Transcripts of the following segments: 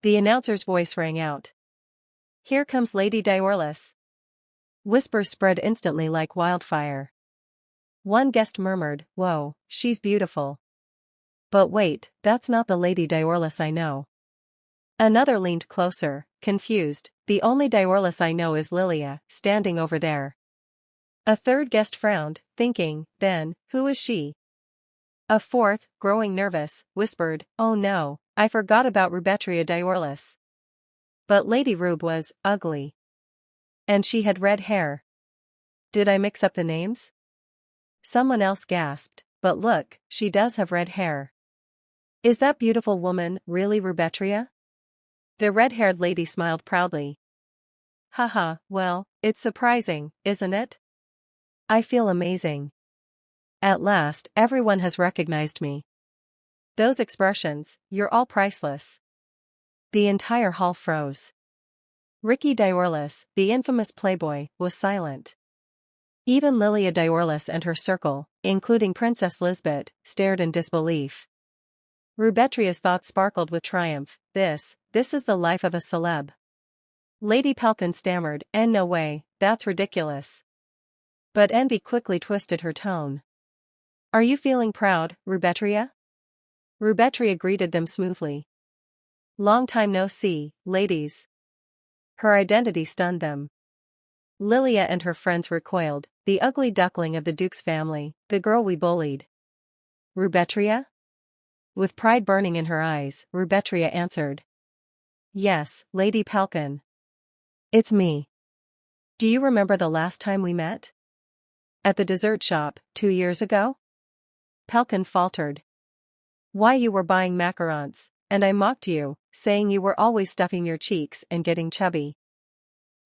The announcer's voice rang out. "Here comes Lady Diorlis." Whispers spread instantly like wildfire. One guest murmured, "Whoa, she's beautiful." "But wait, that's not the Lady Diorlis I know." Another leaned closer, confused. "The only Diorlis I know is Lilia, standing over there." A third guest frowned, thinking, "Then, who is she?" A fourth, growing nervous, whispered, "Oh no, I forgot about Rubetria Diorlis." But Lady Rube was ugly. And she had red hair. "Did I mix up the names?" Someone else gasped, "But look, she does have red hair." "Is that beautiful woman really Rubetria?" The red-haired lady smiled proudly. "Haha, well, it's surprising, isn't it? I feel amazing. At last, everyone has recognized me. Those expressions, you're all priceless." The entire hall froze. Ricky Diorlis, the infamous playboy, was silent. Even Lilia Diorlis and her circle, including Princess Lisbeth, stared in disbelief. Rubetria's thoughts sparkled with triumph. This is the life of a celeb. Lady Pelkin stammered, "And no way, that's ridiculous." But envy quickly twisted her tone. "Are you feeling proud, Rubetria?" Rubetria greeted them smoothly. "Long time no see, ladies." Her identity stunned them. Lilia and her friends recoiled, "The ugly duckling of the Duke's family, the girl we bullied." "Rubetria?" With pride burning in her eyes, Rubetria answered. "Yes, Lady Pelkin. It's me. Do you remember the last time we met? At the dessert shop, 2 years ago?" Pelkin faltered. "Why, you were buying macarons, and I mocked you, saying you were always stuffing your cheeks and getting chubby."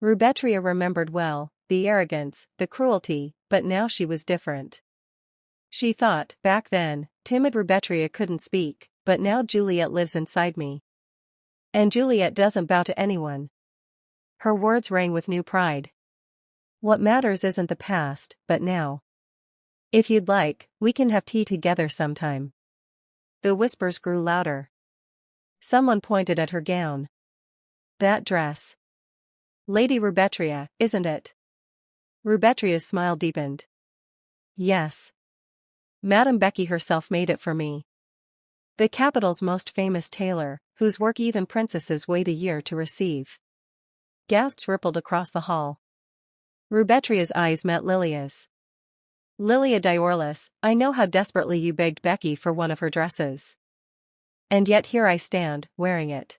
Rubetria remembered well, the arrogance, the cruelty, but now she was different. She thought, back then, timid Rubetria couldn't speak, but now Juliet lives inside me. And Juliet doesn't bow to anyone. Her words rang with new pride. "What matters isn't the past, but now. If you'd like, we can have tea together sometime." The whispers grew louder. Someone pointed at her gown. "That dress. Lady Rubetria, isn't it?" Rubetria's smile deepened. "Yes. Madame Becky herself made it for me. The capital's most famous tailor, whose work even princesses wait a year to receive." Gasps rippled across the hall. Rubetria's eyes met Lilia's. "Lilia Diorlis, I know how desperately you begged Becky for one of her dresses. And yet here I stand, wearing it.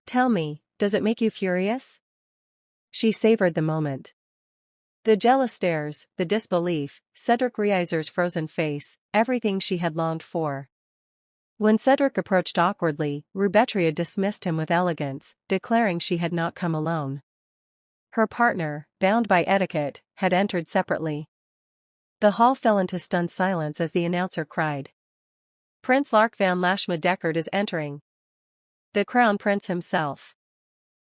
Tell me, does it make you furious?" She savored the moment. The jealous stares, the disbelief, Cedric Reiser's frozen face, everything she had longed for. When Cedric approached awkwardly, Rubetria dismissed him with elegance, declaring she had not come alone. Her partner, bound by etiquette, had entered separately. The hall fell into stunned silence as the announcer cried. "Prince Lark van Lashma Deckard is entering. The Crown Prince himself."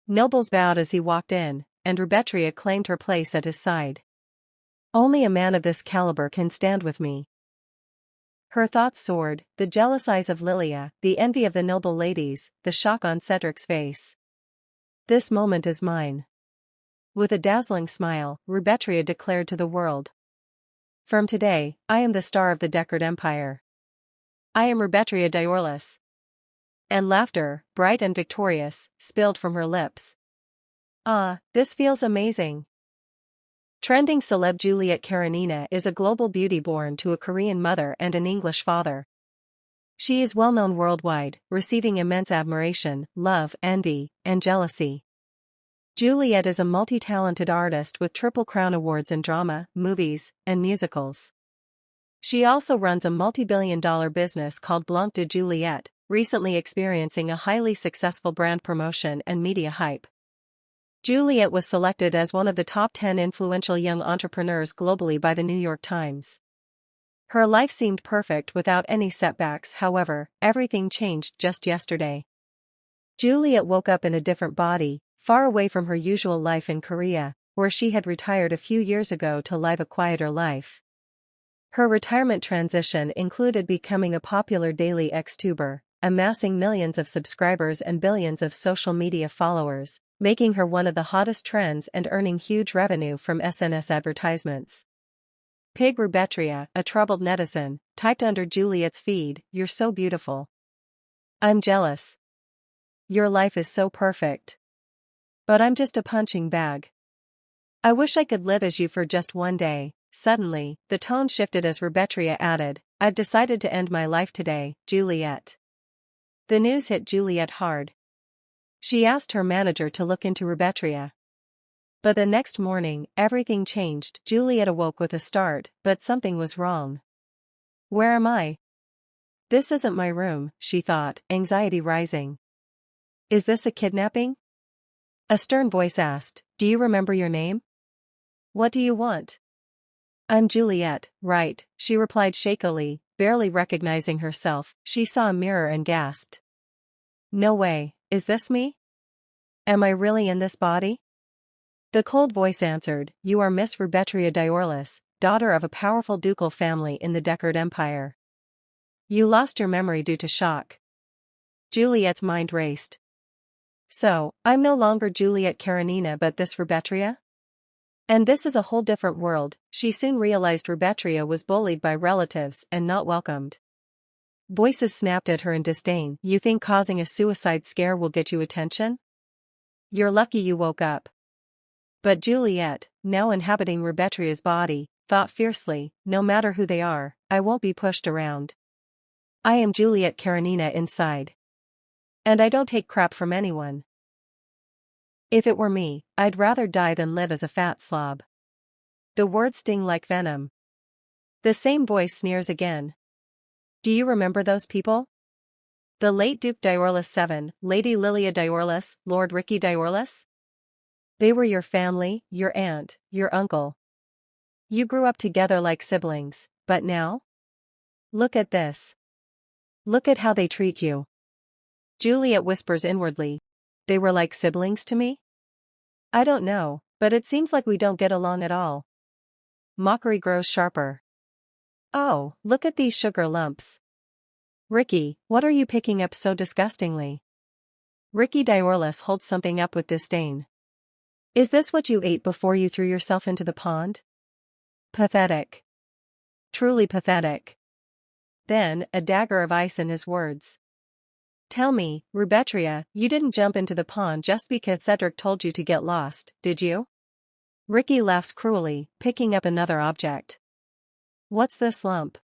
Nobles bowed as he walked in, and Rubetria claimed her place at his side. "Only a man of this caliber can stand with me." Her thoughts soared, the jealous eyes of Lilia, the envy of the noble ladies, the shock on Cedric's face. "This moment is mine." With a dazzling smile, Rubetria declared to the world. "From today, I am the star of the Deckard Empire. I am Rubetria Diorlis." And laughter, bright and victorious, spilled from her lips. "Ah, this feels amazing." Trending celeb Juliet Karenina is a global beauty born to a Korean mother and an English father. She is well known worldwide, receiving immense admiration, love, envy, and jealousy. Juliet is a multi-talented artist with Triple Crown awards in drama, movies, and musicals. She also runs a multi-billion-dollar business called Blanc de Juliet, recently experiencing a highly successful brand promotion and media hype. Juliet was selected as one of the top 10 influential young entrepreneurs globally by the New York Times. Her life seemed perfect without any setbacks. However, everything changed just yesterday. Juliet woke up in a different body, far away from her usual life in Korea, where she had retired a few years ago to live a quieter life. Her retirement transition included becoming a popular daily X-tuber, amassing millions of subscribers and billions of social media followers, making her one of the hottest trends and earning huge revenue from SNS advertisements. Pig Rubetria, a troubled netizen, typed under Juliet's feed, "You're so beautiful. I'm jealous. Your life is so perfect. But I'm just a punching bag. I wish I could live as you for just one day." Suddenly, the tone shifted as Rubetria added, "I've decided to end my life today, Juliet." The news hit Juliet hard. She asked her manager to look into Rubetria. But the next morning, everything changed. Juliet awoke with a start, but something was wrong. "Where am I? This isn't my room," she thought, anxiety rising. "Is this a kidnapping?" A stern voice asked, "Do you remember your name? What do you want?" "I'm Juliet, right," she replied shakily, barely recognizing herself. She saw a mirror and gasped. "No way, is this me? Am I really in this body?" The cold voice answered, "You are Miss Rubetria Diorlis, daughter of a powerful ducal family in the Deckard Empire. You lost your memory due to shock." Juliet's mind raced. "So, I'm no longer Juliet Karenina but this Rubetria? And this is a whole different world." She soon realized Rubetria was bullied by relatives and not welcomed. Voices snapped at her in disdain. "You think causing a suicide scare will get you attention? You're lucky you woke up." But Juliet, now inhabiting Rubetria's body, thought fiercely, "No matter who they are, I won't be pushed around. I am Juliet Karenina inside. And I don't take crap from anyone. If it were me, I'd rather die than live as a fat slob." The words sting like venom. The same voice sneers again. "Do you remember those people? The late Duke Diorlis VII, Lady Lilia Diorlis, Lord Ricky Diorlis? They were your family, your aunt, your uncle. You grew up together like siblings, but now? Look at this. Look at how they treat you." Juliet whispers inwardly, "They were like siblings to me? I don't know, but it seems like we don't get along at all." Mockery grows sharper. "Oh, look at these sugar lumps. Ricky, what are you picking up so disgustingly?" Ricky Diorlis holds something up with disdain. "Is this what you ate before you threw yourself into the pond? Pathetic. Truly pathetic." Then, a dagger of ice in his words. "Tell me, Rubetria, you didn't jump into the pond just because Cedric told you to get lost, did you?" Ricky laughs cruelly, picking up another object. "What's this lump?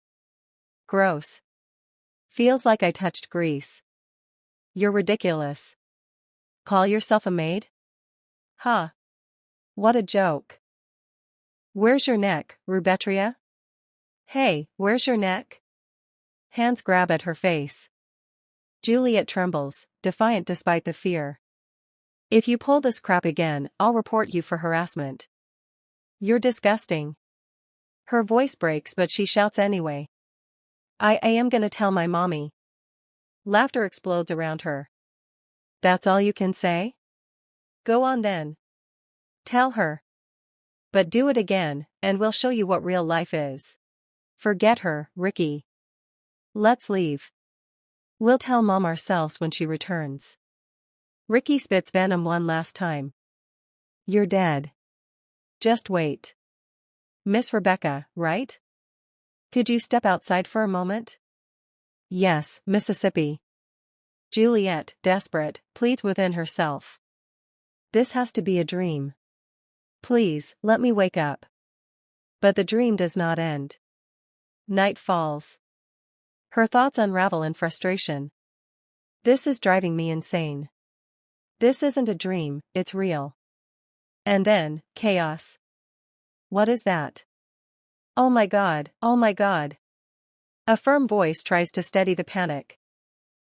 Gross. Feels like I touched grease. You're ridiculous. Call yourself a maid? Huh. What a joke. Where's your neck, Rubetria? Hey, where's your neck?" Hands grab at her face. Juliet trembles, defiant despite the fear. "If you pull this crap again, I'll report you for harassment. You're disgusting." Her voice breaks but she shouts anyway. I am gonna tell my mommy." Laughter explodes around her. "That's all you can say? Go on then. Tell her. But do it again, and we'll show you what real life is. Forget her, Ricky. Let's leave. We'll tell Mom ourselves when she returns." Ricky spits venom one last time. "You're dead. Just wait. Miss Rebecca, right? Could you step outside for a moment?" "Yes, Mississippi." Juliet, desperate, pleads within herself. "This has to be a dream. Please, let me wake up." But the dream does not end. Night falls. Her thoughts unravel in frustration. "This is driving me insane. This isn't a dream, it's real." And then, chaos. What is that? Oh my God, oh my God. A firm voice tries to steady the panic.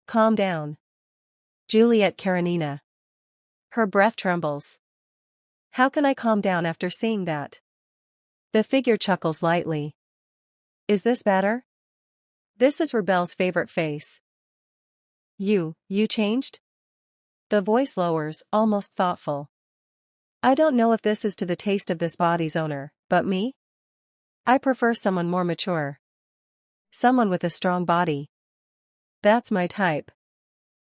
"Calm down. Juliet Karenina." Her breath trembles. "How can I calm down after seeing that?" The figure chuckles lightly. "Is this better? This is Rebel's favorite face. You changed?" The voice lowers, almost thoughtful. "I don't know if this is to the taste of this body's owner, but me? I prefer someone more mature. Someone with a strong body." That's my type.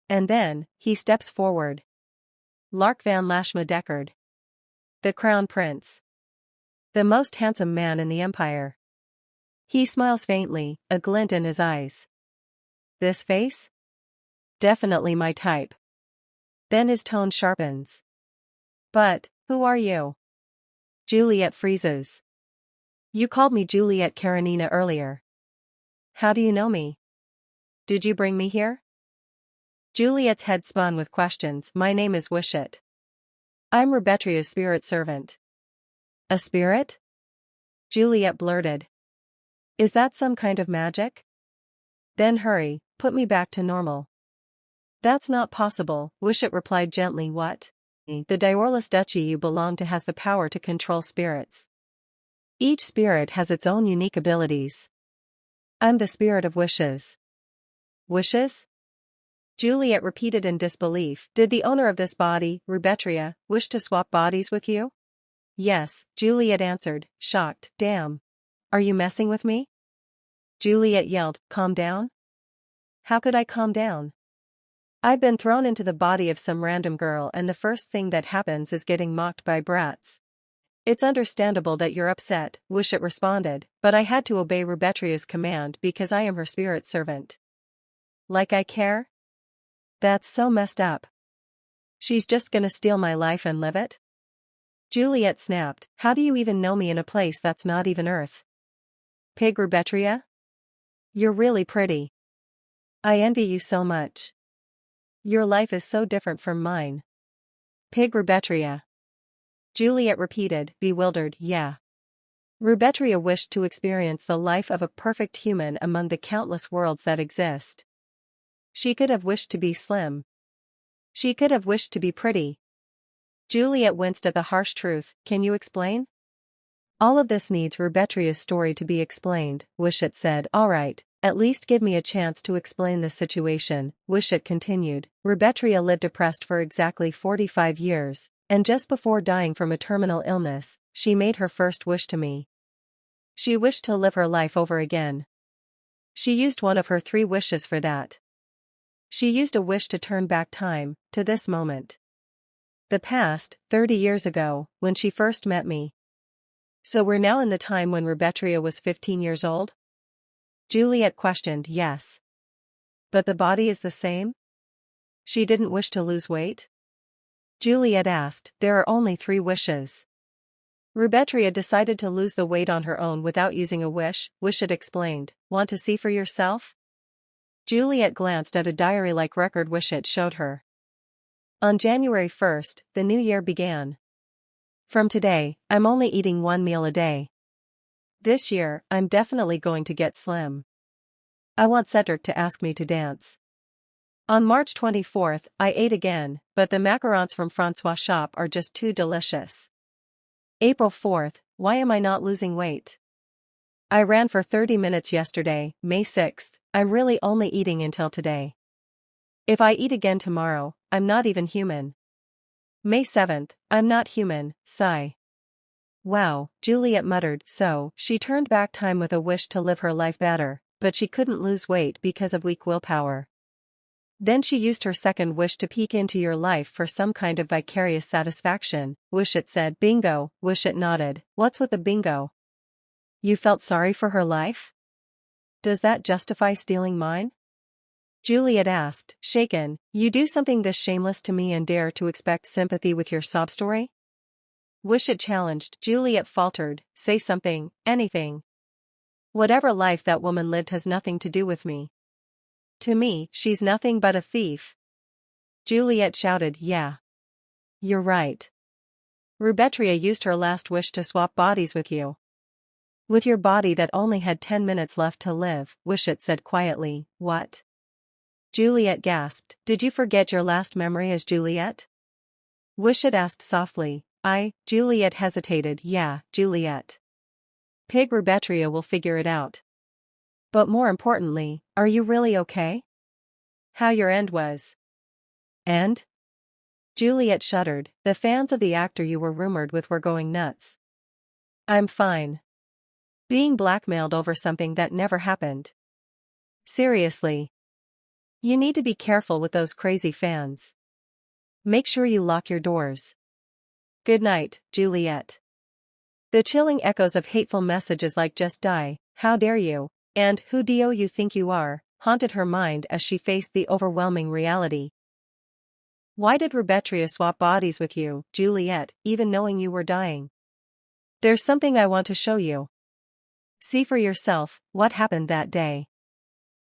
And then, he steps forward. Lark van Lashma Deckard. The Crown Prince. The most handsome man in the Empire. He smiles faintly, a glint in his eyes. This face? Definitely my type. Then his tone sharpens. But, who are you? Juliet freezes. You called me Juliet Karenina earlier. How do you know me? Did you bring me here? Juliet's head spun with questions. My name is Wishet. I'm Rubetria's spirit servant. A spirit? Juliet blurted. Is that some kind of magic? Then hurry, put me back to normal. That's not possible, Wishet replied gently. What? The Diorless duchy you belong to has the power to control spirits. Each spirit has its own unique abilities. I'm the spirit of wishes. Wishes? Juliet repeated in disbelief. Did the owner of this body, Rubetria, wish to swap bodies with you? Yes, Juliet answered, shocked. Damn. Are you messing with me? Juliet yelled, calm down? How could I calm down? I've been thrown into the body of some random girl and the first thing that happens is getting mocked by brats. It's understandable that you're upset, Wishet responded, but I had to obey Rubetria's command because I am her spirit servant. Like I care? That's so messed up. She's just gonna steal my life and live it? Juliet snapped, how do you even know me in a place that's not even Earth? Pig Rubetria? You're really pretty. I envy you so much. Your life is so different from mine. Pig Rubetria. Juliet repeated, bewildered, yeah. Rubetria wished to experience the life of a perfect human among the countless worlds that exist. She could have wished to be slim. She could have wished to be pretty. Juliet winced at the harsh truth. Can you explain? All of this needs Rubetria's story to be explained, Wishet said. All right, at least give me a chance to explain this situation, Wishet continued. Rubetria lived oppressed for exactly 45 years, and just before dying from a terminal illness, she made her first wish to me. She wished to live her life over again. She used one of her 3 wishes for that. She used a wish to turn back time, to this moment. The past, 30 years ago, when she first met me. So we're now in the time when Rubetria was 15 years old? Juliet questioned. Yes. But the body is the same? She didn't wish to lose weight? Juliet asked. There are only 3 wishes. Rubetria decided to lose the weight on her own without using a wish, Wishet explained. Want to see for yourself? Juliet glanced at a diary-like record Wishet showed her. On January 1st, the new year began. From today, I'm only eating 1 meal a day. This year, I'm definitely going to get slim. I want Cedric to ask me to dance. On March 24th, I ate again, but the macarons from Francois' shop are just too delicious. April 4th, why am I not losing weight? I ran for 30 minutes yesterday, May 6th, I'm really only eating until today. If I eat again tomorrow, I'm not even human. May 7th, I'm not human, sigh. Wow, Juliet muttered. So, she turned back time with a wish to live her life better, but she couldn't lose weight because of weak willpower. Then she used her second wish to peek into your life for some kind of vicarious satisfaction, Wishet said. Bingo, Wishet nodded. What's with the bingo? You felt sorry for her life? Does that justify stealing mine? Juliet asked, shaken. You do something this shameless to me and dare to expect sympathy with your sob story? Wishet challenged. Juliet faltered. Say something, anything. Whatever life that woman lived has nothing to do with me. To me, she's nothing but a thief. Juliet shouted. Yeah. You're right. Rubetria used her last wish to swap bodies with you. With your body that only had 10 minutes left to live, Wishet said quietly. What? Juliet gasped. Did you forget your last memory as Juliet? Wishet asked softly. Juliet hesitated. Yeah, Juliet. Pig Rubetria will figure it out. But more importantly, are you really okay? How your end was. End? Juliet shuddered. The fans of the actor you were rumored with were going nuts. I'm fine. Being blackmailed over something that never happened. Seriously. You need to be careful with those crazy fans. Make sure you lock your doors. Good night, Juliet. The chilling echoes of hateful messages like "just die," "how dare you," and "who do you think you are," haunted her mind as she faced the overwhelming reality. Why did Rubetria swap bodies with you, Juliet, even knowing you were dying? There's something I want to show you. See for yourself what happened that day.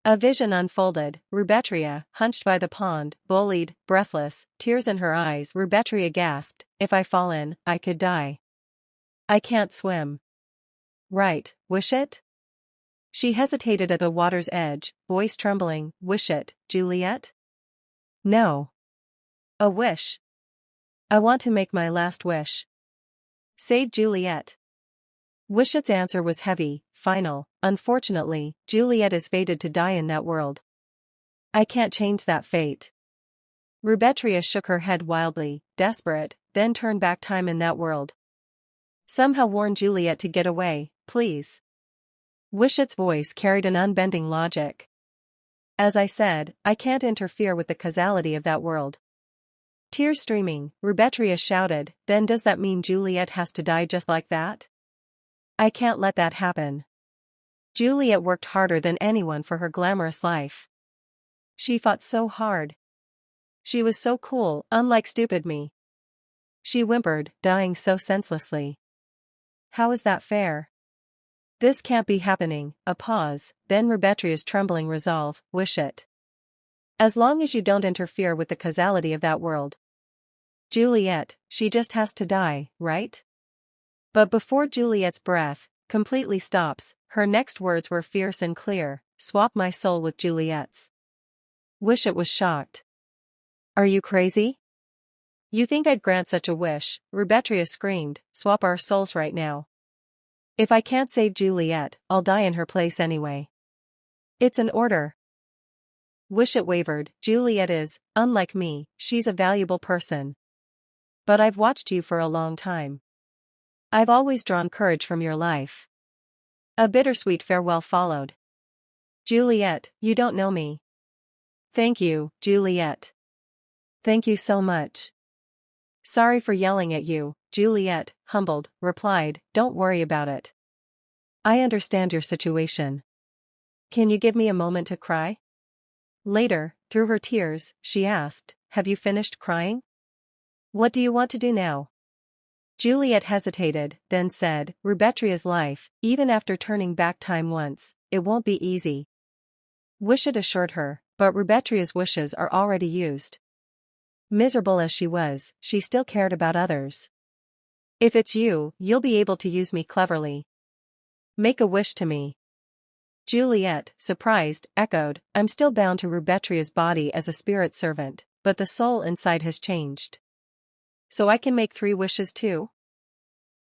A vision unfolded. Rubetria, hunched by the pond, bullied, breathless, tears in her eyes. Rubetria gasped, "If I fall in, I could die. I can't swim." Right, Wishet? She hesitated at the water's edge, voice trembling. "Wishet, Juliet?" "No. A wish. I want to make my last wish. Save Juliet." Wishet's answer was heavy, final. "Unfortunately, Juliet is fated to die in that world. I can't change that fate." Rubetria shook her head wildly, desperate, then turn back time in that world. Somehow warn Juliet to get away, please. Wishet's voice carried an unbending logic. "As I said, I can't interfere with the causality of that world." Tears streaming, Rubetria shouted, "Then does that mean Juliet has to die just like that? I can't let that happen. Juliet worked harder than anyone for her glamorous life. She fought so hard. She was so cool, unlike stupid me. She whimpered, dying so senselessly. How is that fair? This can't be happening." A pause, then Rubetria's trembling resolve, "Wishet. As long as you don't interfere with the causality of that world. Juliet, she just has to die, right?" But before Juliet's breath completely stops, her next words were fierce and clear, "Swap my soul with Juliet's." Wishet was shocked. "Are you crazy? You think I'd grant such a wish?" Rubetria screamed, "Swap our souls right now. If I can't save Juliet, I'll die in her place anyway. It's an order." Wishet wavered. "Juliet is, unlike me, she's a valuable person. But I've watched you for a long time. I've always drawn courage from your life." A bittersweet farewell followed. "Juliet, you don't know me." "Thank you, Juliet. Thank you so much." "Sorry for yelling at you," Juliet, humbled, replied, "Don't worry about it. I understand your situation. Can you give me a moment to cry?" Later, through her tears, she asked, "Have you finished crying? What do you want to do now?" Juliet hesitated, then said, "Rubetria's life, even after turning back time once, it won't be easy." Wishet assured her, "But Rubetria's wishes are already used. Miserable as she was, she still cared about others. If it's you, you'll be able to use me cleverly. Make a wish to me." Juliet, surprised, echoed, "I'm still bound to Rubetria's body as a spirit servant, but the soul inside has changed. So I can make 3 wishes too?"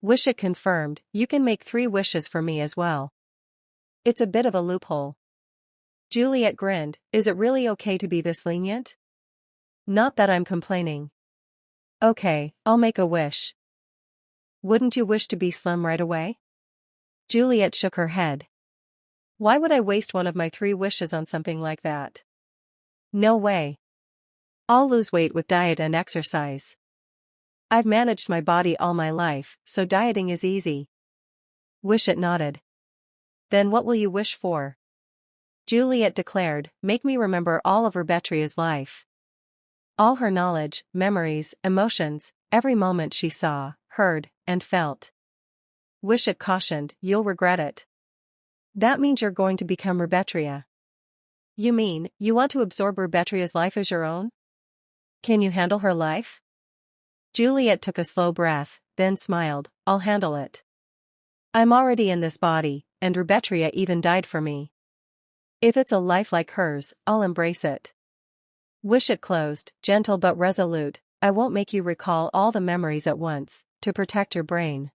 Wishet confirmed, "You can make 3 wishes for me as well. It's a bit of a loophole." Juliet grinned, "Is it really okay to be this lenient?" "Not that I'm complaining." "Okay, I'll make a wish." "Wouldn't you wish to be slim right away?" Juliet shook her head. "Why would I waste one of my 3 wishes on something like that? No way. I'll lose weight with diet and exercise. I've managed my body all my life, so dieting is easy." Wishet nodded. "Then what will you wish for?" Juliet declared, "Make me remember all of Rubetria's life. All her knowledge, memories, emotions, every moment she saw, heard, and felt." Wishet cautioned, "You'll regret it. That means you're going to become Rubetria." "You mean, you want to absorb Rubetria's life as your own? Can you handle her life?" Juliet took a slow breath, then smiled, "I'll handle it. I'm already in this body, and Rubetria even died for me. If it's a life like hers, I'll embrace it." Wishet closed, gentle but resolute, "I won't make you recall all the memories at once, to protect your brain.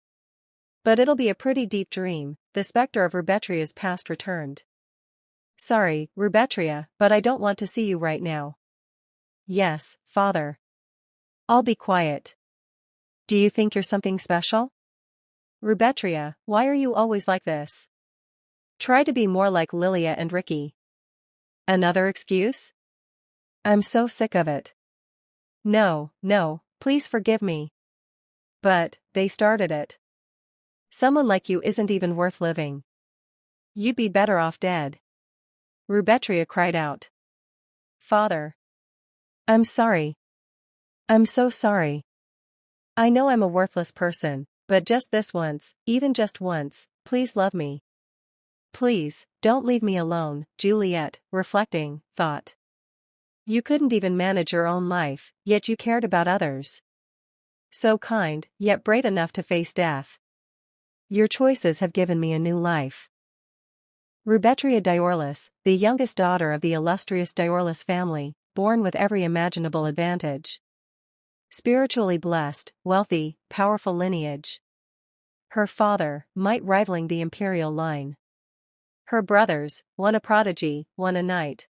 But it'll be a pretty deep dream." The specter of Rubetria's past returned. "Sorry, Rubetria, but I don't want to see you right now." "Yes, father. I'll be quiet. Do you think you're something special?" "Rubetria, why are you always like this? Try to be more like Lilia and Ricky." "Another excuse?" I'm so sick of it. No, no, please forgive me. But, they started it. Someone like you isn't even worth living. You'd be better off dead. Rubetria cried out. Father. I'm sorry. I'm so sorry. I know I'm a worthless person, but just this once, even just once, please love me. Please, don't leave me alone, Juliet, reflecting, thought. You couldn't even manage your own life, yet you cared about others. So kind, yet brave enough to face death. Your choices have given me a new life. Rubetria Diorlis, the youngest daughter of the illustrious Diorlis family, born with every imaginable advantage. Spiritually blessed, wealthy, powerful lineage. Her father, might rivaling the imperial line. Her brothers, one a prodigy, one a knight.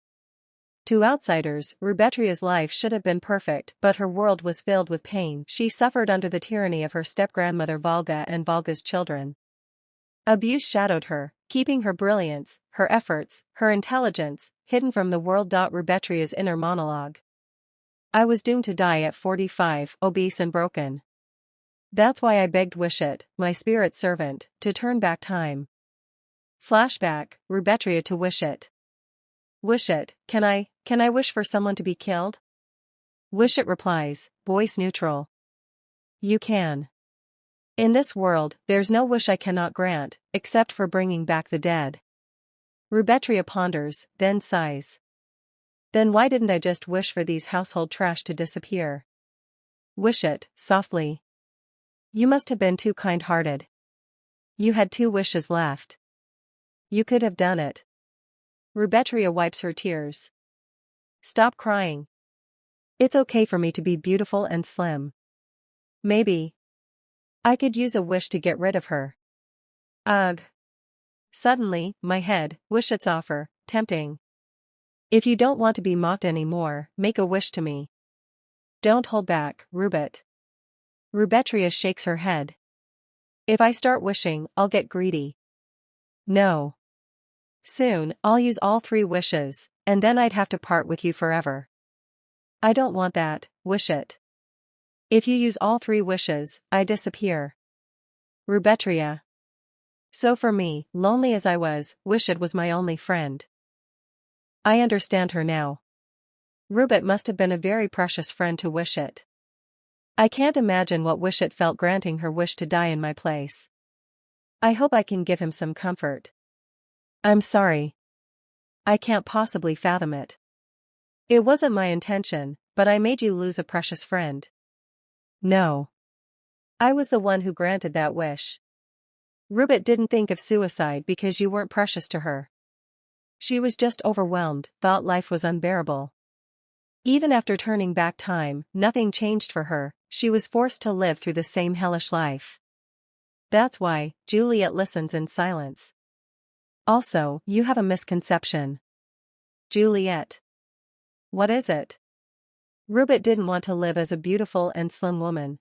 To outsiders, Rubetria's life should have been perfect, but her world was filled with pain. She suffered under the tyranny of her step-grandmother Valga and Valga's children. Abuse shadowed her, keeping her brilliance, her efforts, her intelligence, hidden from the world. Rubetria's inner monologue. I was doomed to die at 45, obese and broken. That's why I begged Wishet, my spirit servant, to turn back time. Flashback, Rubetria to Wishet. Wishet, can I wish for someone to be killed? Wishet replies, voice neutral. You can. In this world, there's no wish I cannot grant, except for bringing back the dead. Rubetria ponders, then sighs. Then why didn't I just wish for these household trash to disappear? Wishet, softly. You must have been too kind-hearted. You had 2 wishes left. You could have done it. Rubetria wipes her tears. Stop crying. It's okay for me to be beautiful and slim. Maybe I could use a wish to get rid of her. Ugh. Suddenly, my head, Wishet's offer, tempting. If you don't want to be mocked anymore, make a wish to me. Don't hold back, Rubet. Rubetria shakes her head. If I start wishing, I'll get greedy. No. Soon, I'll use all 3 wishes, and then I'd have to part with you forever. I don't want that, Wishet. If you use all 3 wishes, I disappear. Rubetria. So for me, lonely as I was, Wishet was my only friend. I understand her now. Rubet must have been a very precious friend to Wishet. I can't imagine what Wishet felt granting her wish to die in my place. I hope I can give him some comfort. I'm sorry. I can't possibly fathom it. It wasn't my intention, but I made you lose a precious friend. No. I was the one who granted that wish. Rubet didn't think of suicide because you weren't precious to her. She was just overwhelmed, thought life was unbearable. Even after turning back time, nothing changed for her, she was forced to live through the same hellish life. That's why, Juliet listens in silence. Also, you have a misconception. Juliet. What is it? Rubet didn't want to live as a beautiful and slim woman.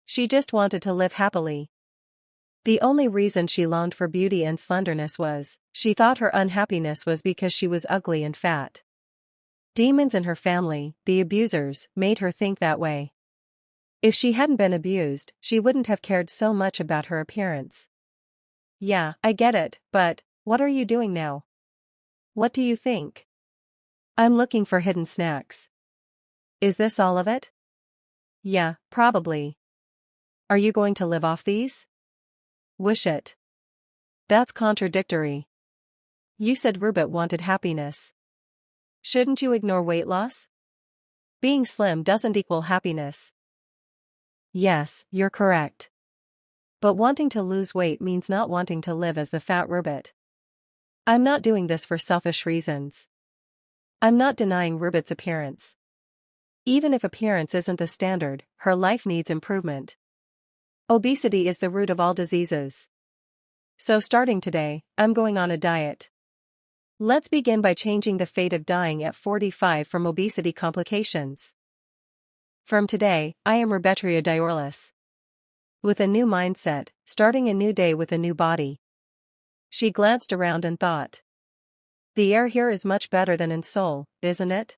She just wanted to live happily. The only reason she longed for beauty and slenderness was, she thought her unhappiness was because she was ugly and fat. Demons in her family, the abusers, made her think that way. If she hadn't been abused, she wouldn't have cared so much about her appearance. Yeah, I get it, but what are you doing now? What do you think? I'm looking for hidden snacks. Is this all of it? Yeah, probably. Are you going to live off these? Wishet. That's contradictory. You said Rubet wanted happiness. Shouldn't you ignore weight loss? Being slim doesn't equal happiness. Yes, you're correct. But wanting to lose weight means not wanting to live as the fat Rubet. I'm not doing this for selfish reasons. I'm not denying Rubet's appearance. Even if appearance isn't the standard, her life needs improvement. Obesity is the root of all diseases. So starting today, I'm going on a diet. Let's begin by changing the fate of dying at 45 from obesity complications. From today, I am Rubetria Diorlis. With a new mindset, starting a new day with a new body. She glanced around and thought. The air here is much better than in Seoul, isn't it?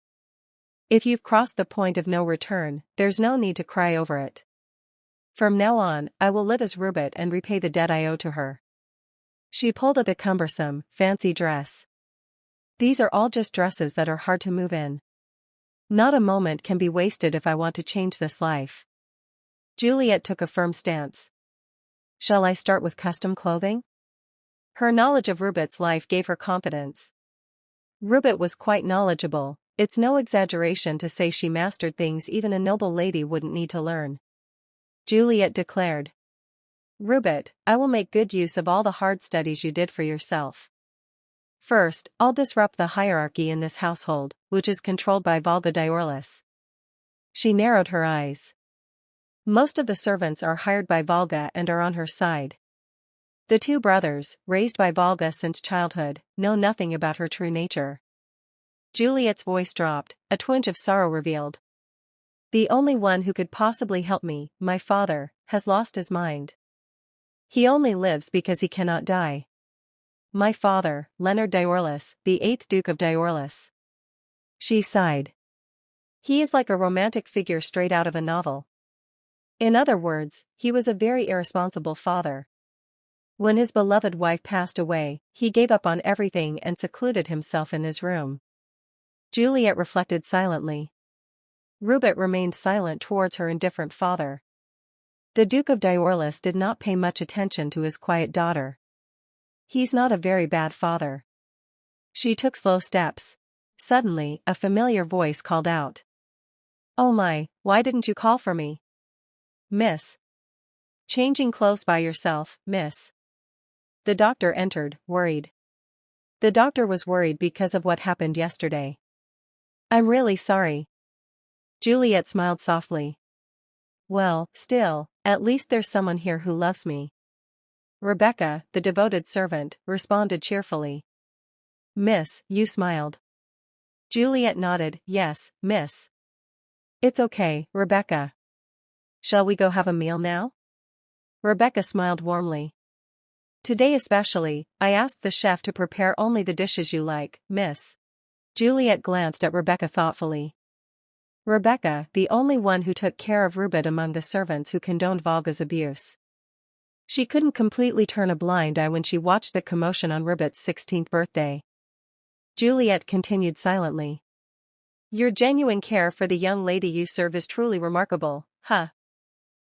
If you've crossed the point of no return, there's no need to cry over it. From now on, I will live as Rubet and repay the debt I owe to her. She pulled at the cumbersome, fancy dress. These are all just dresses that are hard to move in. Not a moment can be wasted if I want to change this life. Juliet took a firm stance. Shall I start with custom clothing? Her knowledge of Rubet's life gave her confidence. Rubet was quite knowledgeable. It's no exaggeration to say she mastered things even a noble lady wouldn't need to learn. Juliet declared. Rubet, I will make good use of all the hard studies you did for yourself. First, I'll disrupt the hierarchy in this household, which is controlled by Volga Diorlis. She narrowed her eyes. Most of the servants are hired by Volga and are on her side. The two brothers, raised by Volga since childhood, know nothing about her true nature. Juliet's voice dropped, a twinge of sorrow revealed. The only one who could possibly help me, my father, has lost his mind. He only lives because he cannot die. My father, Leonard Diorlis, the 8th Duke of Diorlis. She sighed. He is like a romantic figure straight out of a novel. In other words, he was a very irresponsible father. When his beloved wife passed away, he gave up on everything and secluded himself in his room. Juliet reflected silently. Rubet remained silent towards her indifferent father. The Duke of Diorlis did not pay much attention to his quiet daughter. He's not a very bad father. She took slow steps. Suddenly, a familiar voice called out. Oh my, why didn't you call for me? Miss. Changing clothes by yourself, miss. The doctor entered, worried. The doctor was worried because of what happened yesterday. I'm really sorry. Juliet smiled softly. Well, still, at least there's someone here who loves me. Rebecca, the devoted servant, responded cheerfully. Miss, you smiled. Juliet nodded, yes, miss. It's okay, Rebecca. Shall we go have a meal now? Rebecca smiled warmly. Today especially, I asked the chef to prepare only the dishes you like, miss. Juliet glanced at Rebecca thoughtfully. Rebecca, the only one who took care of Rubet among the servants who condoned Volga's abuse. She couldn't completely turn a blind eye when she watched the commotion on Rubet's 16th birthday. Juliet continued silently. Your genuine care for the young lady you serve is truly remarkable, huh?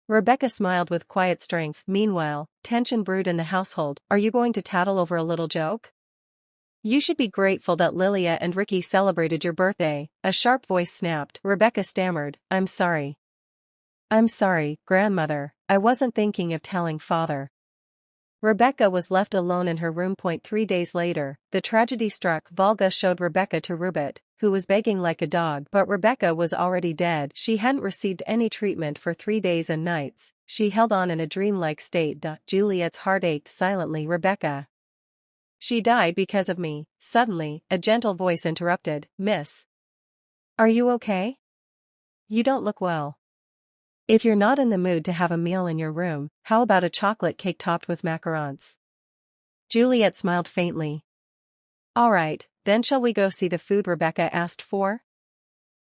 Rebecca smiled with quiet strength. Meanwhile, tension brewed in the household. Are you going to tattle over a little joke? You should be grateful that Lilia and Ricky celebrated your birthday, a sharp voice snapped. Rebecca stammered, I'm sorry. I'm sorry, grandmother, I wasn't thinking of telling father. Rebecca was left alone in her room. 3 days later, the tragedy struck. Volga showed Rebecca to Rubet, who was begging like a dog, but Rebecca was already dead. She hadn't received any treatment for 3 days and nights. She held on in a dreamlike state. Juliet's heart ached silently. Rebecca. She died because of me. Suddenly, a gentle voice interrupted. Miss. Are you okay? You don't look well. If you're not in the mood to have a meal in your room, how about a chocolate cake topped with macarons? Juliet smiled faintly. All right, then shall we go see the food Rebecca asked for?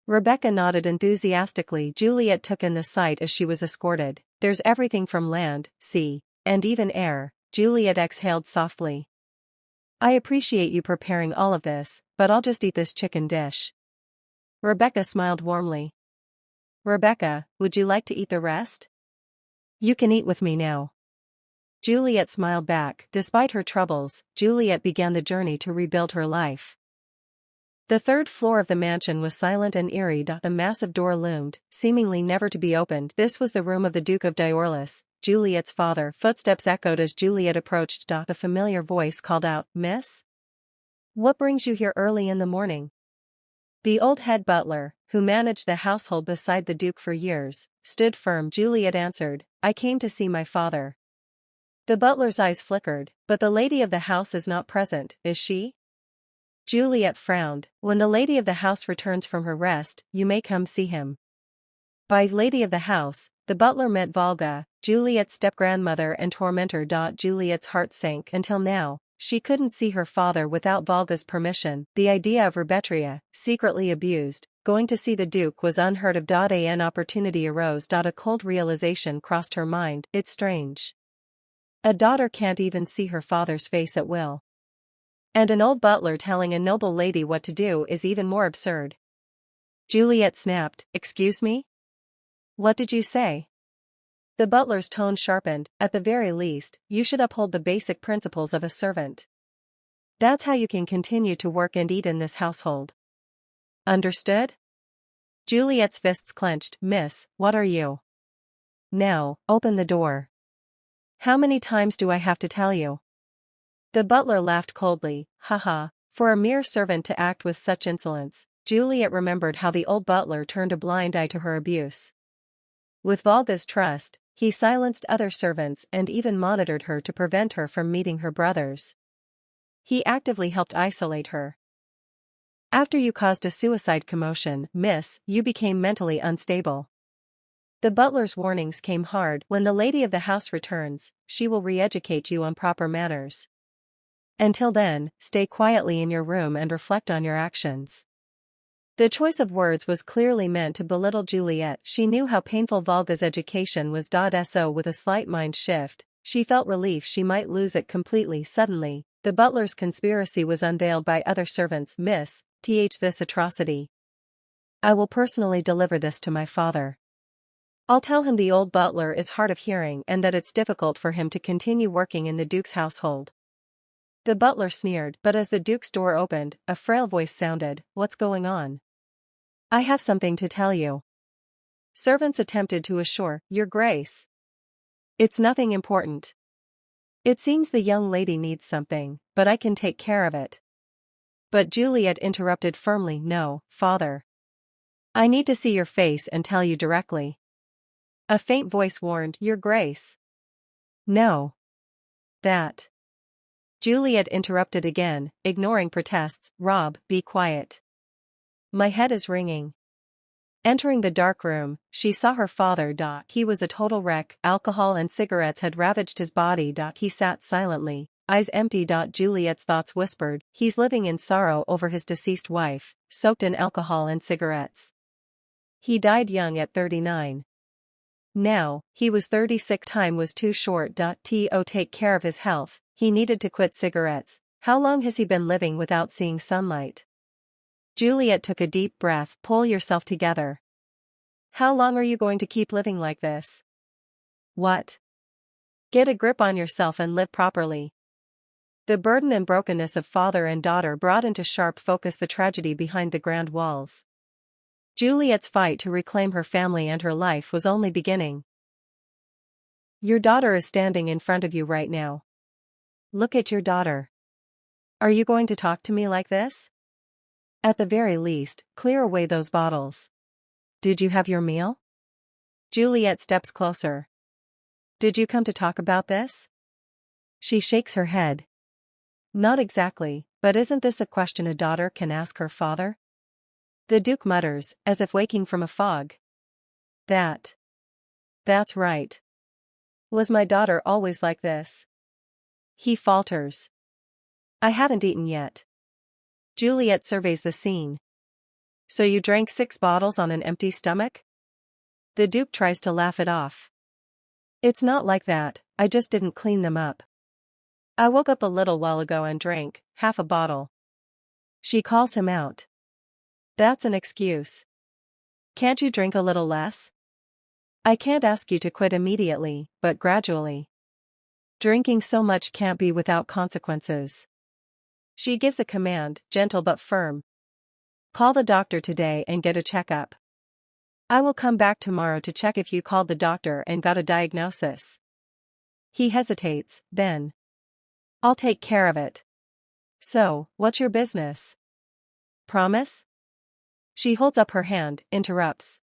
Rebecca nodded enthusiastically. Juliet took in the sight as she was escorted. There's everything from land, sea, and even air. Juliet exhaled softly. I appreciate you preparing all of this, but I'll just eat this chicken dish. Rebecca smiled warmly. Rebecca, would you like to eat the rest? You can eat with me now. Juliet smiled back. Despite her troubles, Juliet began the journey to rebuild her life. The 3rd floor of the mansion was silent and eerie. A massive door loomed, seemingly never to be opened. This was the room of the Duke of Diorlis, Juliet's father. Footsteps echoed as Juliet approached. A familiar voice called out, Miss? What brings you here early in the morning? The old head butler, who managed the household beside the Duke for years, stood firm. Juliet answered, I came to see my father. The butler's eyes flickered, but the lady of the house is not present, is she? Juliet frowned. When the lady of the house returns from her rest, you may come see him. By lady of the house, the butler meant Volga, Juliet's step-grandmother and tormentor. Juliet's heart sank. Until now, she couldn't see her father without Volga's permission. The idea of Rubetria, secretly abused, Going to see the Duke was unheard of. An opportunity arose. A cold realization crossed her mind, it's strange. A daughter can't even see her father's face at will. And an old butler telling a noble lady what to do is even more absurd. Juliet snapped, excuse me? What did you say? The butler's tone sharpened, at the very least, you should uphold the basic principles of a servant. That's how you can continue to work and eat in this household. Understood? Juliet's fists clenched. Miss, what are you? Now, open the door. How many times do I have to tell you? The butler laughed coldly, haha, for a mere servant to act with such insolence. Juliet remembered how the old butler turned a blind eye to her abuse. With Valga's trust, he silenced other servants and even monitored her to prevent her from meeting her brothers. He actively helped isolate her. After you caused a suicide commotion, miss, you became mentally unstable. The butler's warnings came hard. When the lady of the house returns, she will re-educate you on proper manners. Until then, stay quietly in your room and reflect on your actions. The choice of words was clearly meant to belittle Juliet. She knew how painful Valga's education was. So with a slight mind shift, she felt relief she might lose it completely. Suddenly, the butler's conspiracy was unveiled by other servants. Miss, this atrocity. I will personally deliver this to my father. I'll tell him the old butler is hard of hearing and that it's difficult for him to continue working in the Duke's household. The butler sneered, but as the Duke's door opened, a frail voice sounded, what's going on? I have something to tell you. Servants attempted to assure, Your Grace. It's nothing important. It seems the young lady needs something, but I can take care of it. But Juliet interrupted firmly, No, father. I need to see your face and tell you directly. A faint voice warned, Your Grace. No. That. Juliet interrupted again, ignoring protests, Rob, be quiet. My head is ringing. Entering the dark room, she saw her father. He was a total wreck. Alcohol and cigarettes had ravaged his body. He sat silently, eyes empty. Juliet's thoughts whispered, he's living in sorrow over his deceased wife, soaked in alcohol and cigarettes. He died young at 39. Now, he was 36. Time was too short. To take care of his health, he needed to quit cigarettes. How long has he been living without seeing sunlight? Juliet took a deep breath. Pull yourself together. How long are you going to keep living like this? What? Get a grip on yourself and live properly. The burden and brokenness of father and daughter brought into sharp focus the tragedy behind the grand walls. Juliet's fight to reclaim her family and her life was only beginning. Your daughter is standing in front of you right now. Look at your daughter. Are you going to talk to me like this? At the very least, clear away those bottles. Did you have your meal? Juliet steps closer. Did you come to talk about this? She shakes her head. Not exactly, but isn't this a question a daughter can ask her father? The Duke mutters, as if waking from a fog. That's right. Was my daughter always like this? He falters. I haven't eaten yet. Juliet surveys the scene. So you drank 6 bottles on an empty stomach? The Duke tries to laugh it off. It's not like that, I just didn't clean them up. I woke up a little while ago and drank half a bottle. She calls him out. That's an excuse. Can't you drink a little less? I can't ask you to quit immediately, but gradually. Drinking so much can't be without consequences. She gives a command, gentle but firm. Call the doctor today and get a checkup. I will come back tomorrow to check if you called the doctor and got a diagnosis. He hesitates, then. I'll take care of it. So, what's your business? Promise? She holds up her hand, interrupts.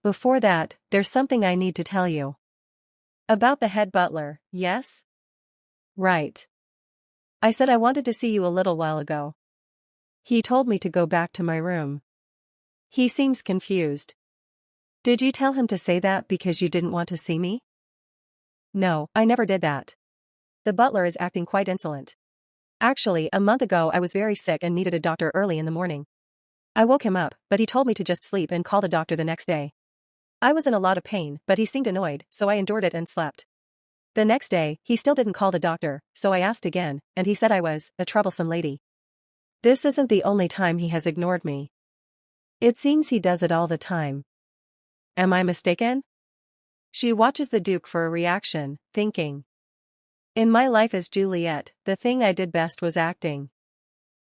Before that, there's something I need to tell you. About the head butler, yes? Right. I said I wanted to see you a little while ago. He told me to go back to my room. He seems confused. Did you tell him to say that because you didn't want to see me? No, I never did that. The butler is acting quite insolent. Actually, a month ago I was very sick and needed a doctor early in the morning. I woke him up, but he told me to just sleep and call the doctor the next day. I was in a lot of pain, but he seemed annoyed, so I endured it and slept. The next day, he still didn't call the doctor, so I asked again, and he said I was a troublesome lady. This isn't the only time he has ignored me. It seems he does it all the time. Am I mistaken? She watches the Duke for a reaction, thinking. In my life as Juliet, the thing I did best was acting.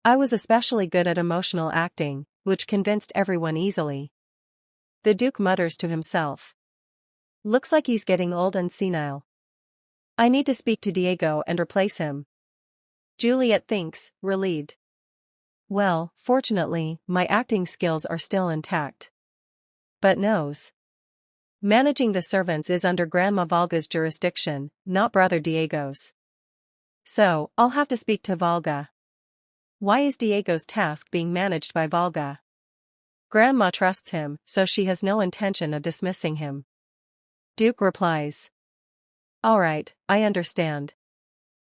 I was especially good at emotional acting, which convinced everyone easily. The Duke mutters to himself. Looks like he's getting old and senile. I need to speak to Diego and replace him. Juliet thinks, relieved. Well, fortunately, my acting skills are still intact. But knows. Managing the servants is under Grandma Valga's jurisdiction, not Brother Diego's. So, I'll have to speak to Valga. Why is Diego's task being managed by Valga? Grandma trusts him, so she has no intention of dismissing him. Duke replies. All right, I understand.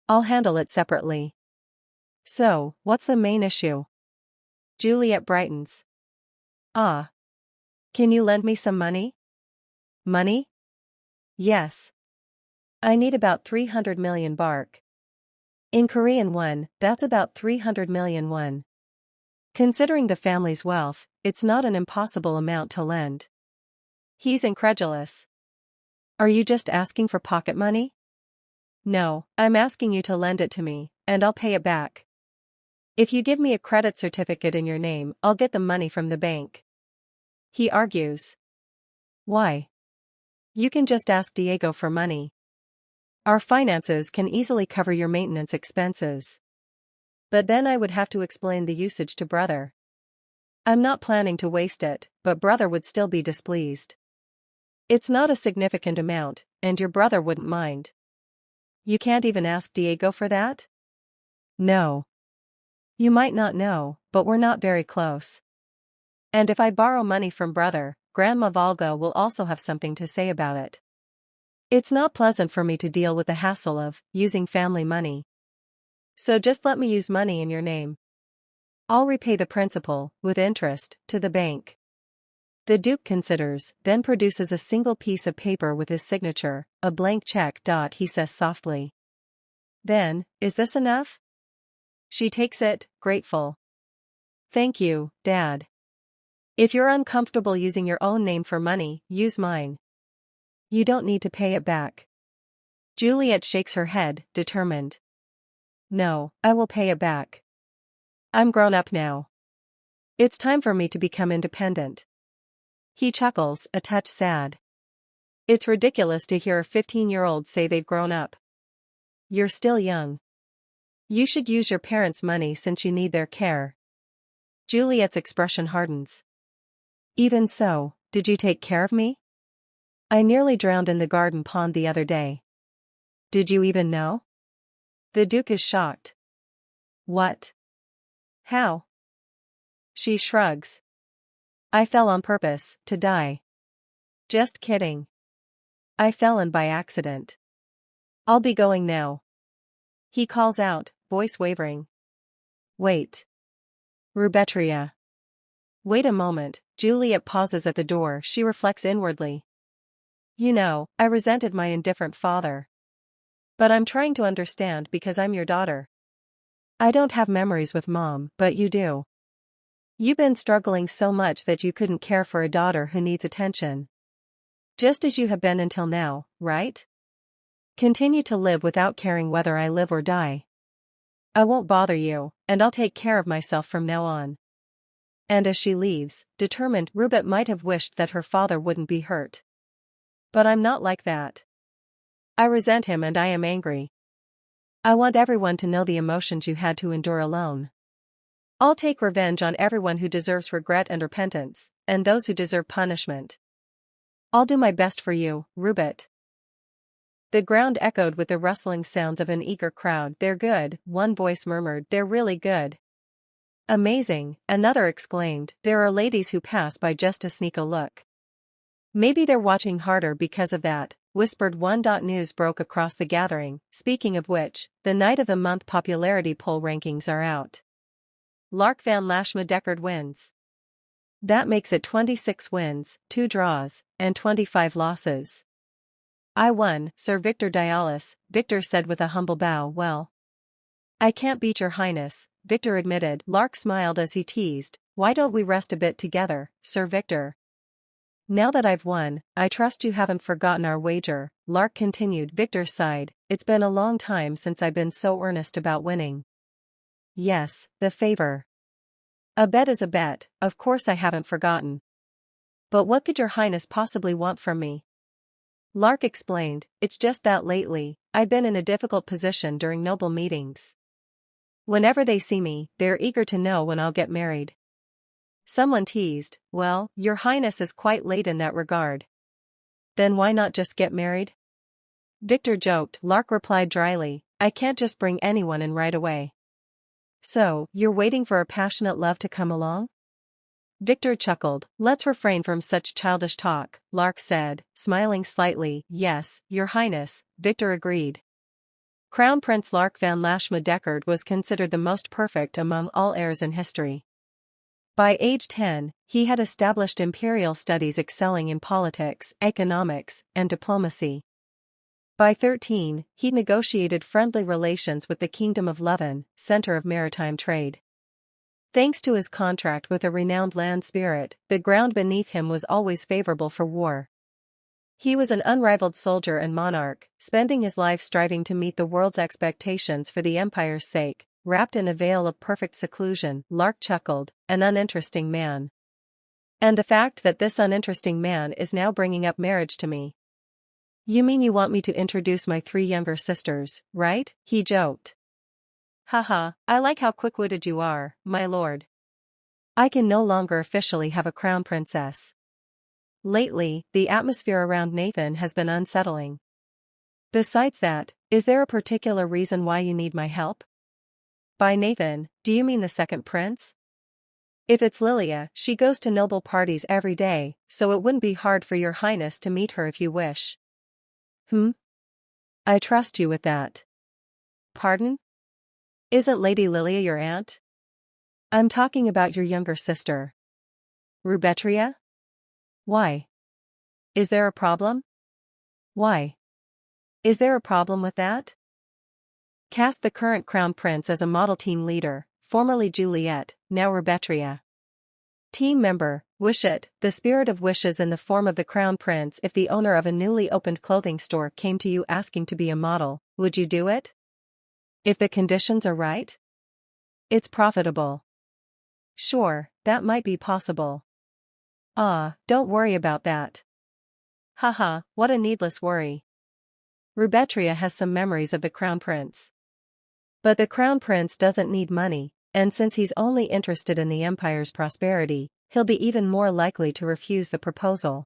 I'll handle it separately. So, what's the main issue? Juliet brightens. Ah. Can you lend me some money? Money? Yes. I need about 300 million bark. In Korean won, that's about 300 million won. Considering the family's wealth, it's not an impossible amount to lend. He's incredulous. Are you just asking for pocket money? No, I'm asking you to lend it to me, and I'll pay it back. If you give me a credit certificate in your name, I'll get the money from the bank. He argues. Why? You can just ask Diego for money. Our finances can easily cover your maintenance expenses. But then I would have to explain the usage to Brother. I'm not planning to waste it, but Brother would still be displeased. It's not a significant amount, and your brother wouldn't mind. You can't even ask Diego for that? No. You might not know, but we're not very close. And if I borrow money from Brother, Grandma Valga will also have something to say about it. It's not pleasant for me to deal with the hassle of using family money. So just let me use money in your name. I'll repay the principal, with interest, to the bank. The Duke considers, then produces a single piece of paper with his signature, a blank check. He says softly. Then, is this enough? She takes it, grateful. Thank you, Dad. If you're uncomfortable using your own name for money, use mine. You don't need to pay it back. Juliet shakes her head, determined. No, I will pay it back. I'm grown up now. It's time for me to become independent. He chuckles, a touch sad. It's ridiculous to hear a 15-year-old say they've grown up. You're still young. You should use your parents' money since you need their care. Juliet's expression hardens. Even so, did you take care of me? I nearly drowned in the garden pond the other day. Did you even know? The Duke is shocked. What? How? She shrugs. I fell on purpose, to die. Just kidding. I fell in by accident. I'll be going now. He calls out, voice wavering. Wait. Rubetria. Wait a moment. Juliet pauses at the door. She reflects inwardly. You know, I resented my indifferent father. But I'm trying to understand because I'm your daughter. I don't have memories with Mom, but you do. You've been struggling so much that you couldn't care for a daughter who needs attention. Just as you have been until now, right? Continue to live without caring whether I live or die. I won't bother you, and I'll take care of myself from now on. And as she leaves, determined, Rubet might have wished that her father wouldn't be hurt. But I'm not like that. I resent him and I am angry. I want everyone to know the emotions you had to endure alone. I'll take revenge on everyone who deserves regret and repentance, and those who deserve punishment. I'll do my best for you, Rubet. The ground echoed with the rustling sounds of an eager crowd. They're good, one voice murmured. They're really good. Amazing, another exclaimed. There are ladies who pass by just to sneak a look. Maybe they're watching harder because of that, whispered one. News broke across the gathering, speaking of which, the night of the month popularity poll rankings are out. Lark van Lashma Deckard wins. That makes it 26 wins, 2 draws, and 25 losses. I won, Sir Victor Dialis, Victor said with a humble bow. Well, I can't beat your highness, Victor admitted. Lark smiled as he teased, why don't we rest a bit together, Sir Victor? Now that I've won, I trust you haven't forgotten our wager, Lark continued. Victor sighed, it's been a long time since I've been so earnest about winning. Yes, the favor. A bet is a bet, of course I haven't forgotten. But what could your highness possibly want from me? Lark explained, it's just that lately, I've been in a difficult position during noble meetings. Whenever they see me, they're eager to know when I'll get married. Someone teased, well, your highness is quite late in that regard. Then why not just get married? Victor joked. Lark replied dryly, I can't just bring anyone in right away. So, you're waiting for a passionate love to come along? Victor chuckled. Let's refrain from such childish talk, Lark said, smiling slightly. Yes, your highness, Victor agreed. Crown Prince Lark van Lashma Deckard was considered the most perfect among all heirs in history. By age 10, he had established imperial studies excelling in politics, economics, and diplomacy. By 13, he negotiated friendly relations with the Kingdom of Leven, center of maritime trade. Thanks to his contract with a renowned land spirit, the ground beneath him was always favorable for war. He was an unrivaled soldier and monarch, spending his life striving to meet the world's expectations for the empire's sake, wrapped in a veil of perfect seclusion. Lark chuckled, an uninteresting man. And the fact that this uninteresting man is now bringing up marriage to me. You mean you want me to introduce my 3 younger sisters, right? He joked. Haha, I like how quick-witted you are, my lord. I can no longer officially have a crown princess. Lately, the atmosphere around Nathan has been unsettling. Besides that, is there a particular reason why you need my help? By Nathan, do you mean the second prince? If it's Lilia, she goes to noble parties every day, so it wouldn't be hard for your highness to meet her if you wish. I trust you with that. Pardon? Isn't Lady Lilia your aunt? I'm talking about your younger sister. Rubetria? Why? Is there a problem? Why? Is there a problem with that? Cast the current crown prince as a model team leader, formerly Juliet, now Rubetria. Team member, Wishet, the spirit of wishes in the form of the crown prince. If the owner of a newly opened clothing store came to you asking to be a model, would you do it? If the conditions are right? It's profitable. Sure, that might be possible. Don't worry about that. Haha, what a needless worry. Rubetria has some memories of the crown prince. But the crown prince doesn't need money, and since he's only interested in the empire's prosperity, he'll be even more likely to refuse the proposal.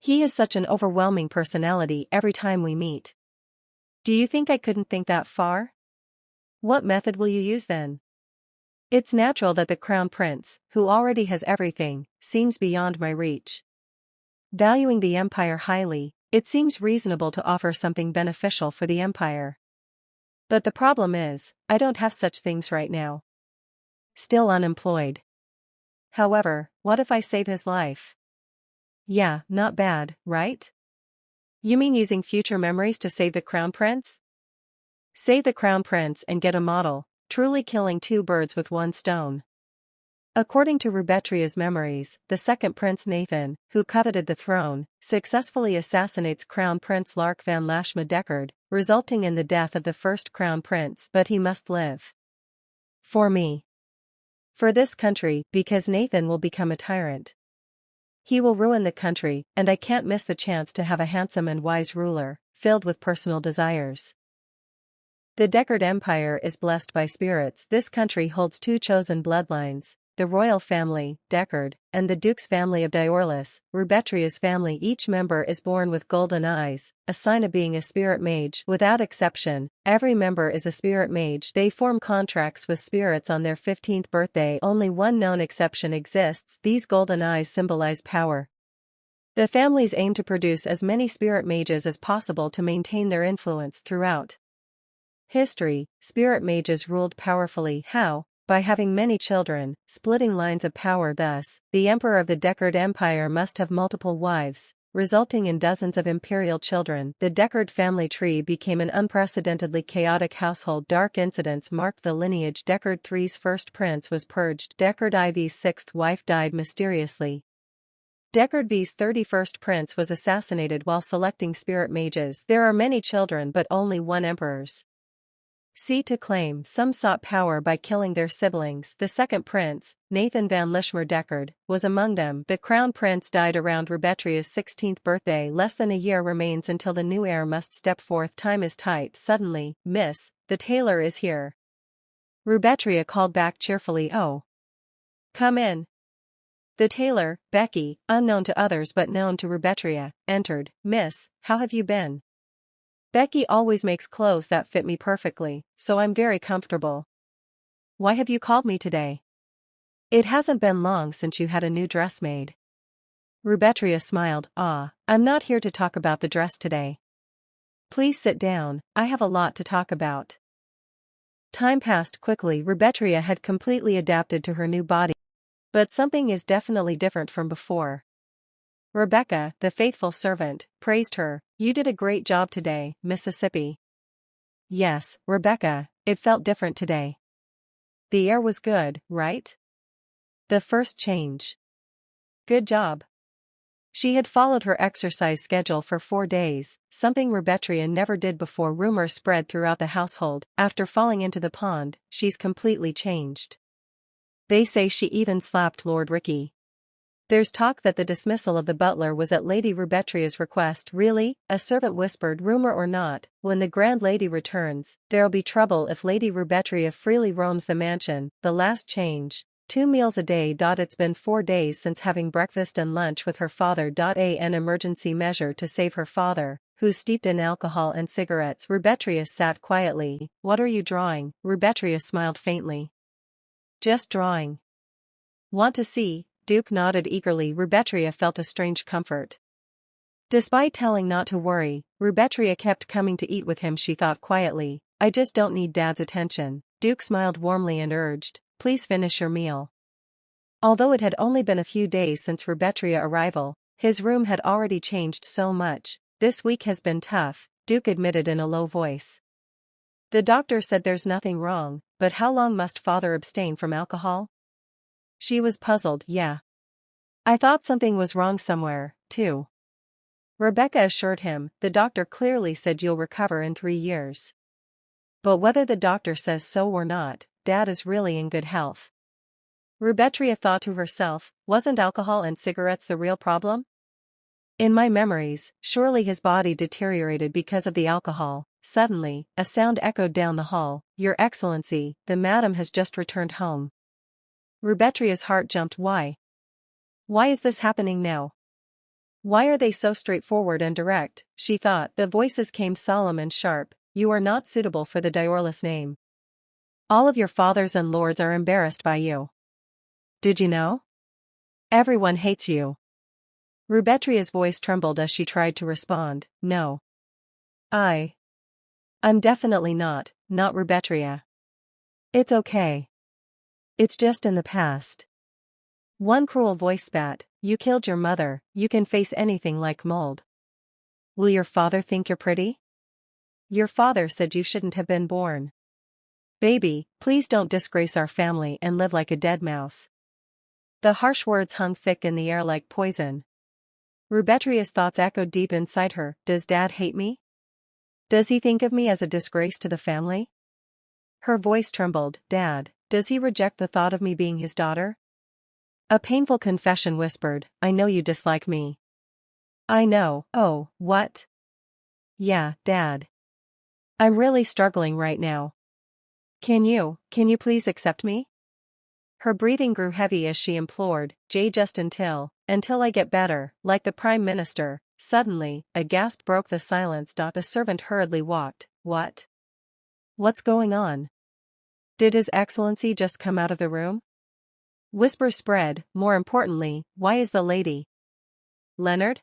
He is such an overwhelming personality every time we meet. Do you think I couldn't think that far? What method will you use then? It's natural that the crown prince, who already has everything, seems beyond my reach. Valuing the empire highly, it seems reasonable to offer something beneficial for the empire. But the problem is, I don't have such things right now. Still unemployed. However, what if I save his life? Yeah, not bad, right? You mean using future memories to save the crown prince? Save the crown prince and get a model, truly killing 2 birds with 1 stone. According to Rubetria's memories, the second prince Nathan, who coveted the throne, successfully assassinates Crown Prince Lark van Lashma Deckard, resulting in the death of the first crown prince. But he must live. For me. For this country, because Nathan will become a tyrant. He will ruin the country, and I can't miss the chance to have a handsome and wise ruler, filled with personal desires. The Deckard Empire is blessed by spirits. This country holds 2 chosen bloodlines, the royal family, Deckard, and the duke's family of Diorlis, Rubetria's family. Each member is born with golden eyes, a sign of being a spirit mage. Without exception, every member is a spirit mage. They form contracts with spirits on their 15th birthday. Only one known exception exists. These golden eyes symbolize power. The families aim to produce as many spirit mages as possible to maintain their influence throughout history. Spirit mages ruled powerfully. How? by having many children, splitting lines of power. Thus, the emperor of the Deckard Empire must have multiple wives, resulting in dozens of imperial children. The Deckard family tree became an unprecedentedly chaotic household. Dark incidents marked the lineage. Deckard III's first prince was purged. Deckard IV's sixth wife died mysteriously. Deckard V's 31st prince was assassinated while selecting spirit mages. There are many children but only one emperors. C to claim. Some sought power by killing their siblings. The second prince, Nathan van Lishmer Deckard, was among them. The crown prince died around Rubetria's 16th birthday. Less than a year remains until the new heir must step forth. Time is tight. Suddenly, Miss, the tailor is here. Rubetria called back cheerfully. Oh. Come in. The tailor, Becky, unknown to others but known to Rubetria, entered. Miss, how have you been? Becky always makes clothes that fit me perfectly, so I'm very comfortable. Why have you called me today? It hasn't been long since you had a new dress made. Rubetria smiled. I'm not here to talk about the dress today. Please sit down, I have a lot to talk about. Time passed quickly. Rubetria had completely adapted to her new body. But something is definitely different from before. Rebecca, the faithful servant, praised her. You did a great job today, Mississippi. Yes, Rebecca, it felt different today. The air was good, right? The first change. Good job. She had followed her exercise schedule for 4 days, something Rubetria never did before. Rumors spread throughout the household. After falling into the pond, she's completely changed. They say she even slapped Lord Ricky. There's talk that the dismissal of the butler was at Lady Rubetria's request. Really? A servant whispered. Rumor or not, when the Grand Lady returns, there'll be trouble if Lady Rubetria freely roams the mansion. The last change. 2 meals a day. It's been 4 days since having breakfast and lunch with her father. An emergency measure to save her father, who's steeped in alcohol and cigarettes. Rubetria sat quietly. What are you drawing? Rubetria smiled faintly. Just drawing. Want to see? Duke nodded eagerly. Rubetria felt a strange comfort. Despite telling not to worry, Rubetria kept coming to eat with him. She thought quietly, I just don't need Dad's attention. Duke smiled warmly and urged, please finish your meal. Although it had only been a few days since Rubetria arrival, his room had already changed so much. This week has been tough, Duke admitted in a low voice. The doctor said there's nothing wrong, but how long must father abstain from alcohol? She was puzzled. Yeah. I thought something was wrong somewhere, too. Rebecca assured him, the doctor clearly said you'll recover in 3 years. But whether the doctor says so or not, Dad is really in good health. Rubetria thought to herself, wasn't alcohol and cigarettes the real problem? In my memories, surely his body deteriorated because of the alcohol. Suddenly, a sound echoed down the hall. Your Excellency, the madam has just returned home. Rubetria's heart jumped. Why? Why is this happening now? Why are they so straightforward and direct? She thought. The voices came solemn and sharp. You are not suitable for the Diorless name. All of your fathers and lords are embarrassed by you. Did you know? Everyone hates you. Rubetria's voice trembled as she tried to respond. No. I'm definitely not Rubetria. It's okay. It's just in the past. One cruel voice spat, you killed your mother, you can face anything like mold. Will your father think you're pretty? Your father said you shouldn't have been born. Baby, please don't disgrace our family and live like a dead mouse. The harsh words hung thick in the air like poison. Rubetria's thoughts echoed deep inside her. Does Dad hate me? Does he think of me as a disgrace to the family? Her voice trembled. Dad, does he reject the thought of me being his daughter? A painful confession whispered, I know you dislike me. I know. Oh, what? Yeah, Dad. I'm really struggling right now. Can you please accept me? Her breathing grew heavy as she implored, Jay, just until I get better, like the Prime Minister. Suddenly, a gasp broke the silence. A servant hurriedly walked. What? What's going on? Did His Excellency just come out of the room? Whispers spread. More importantly, why is the lady? Leonard?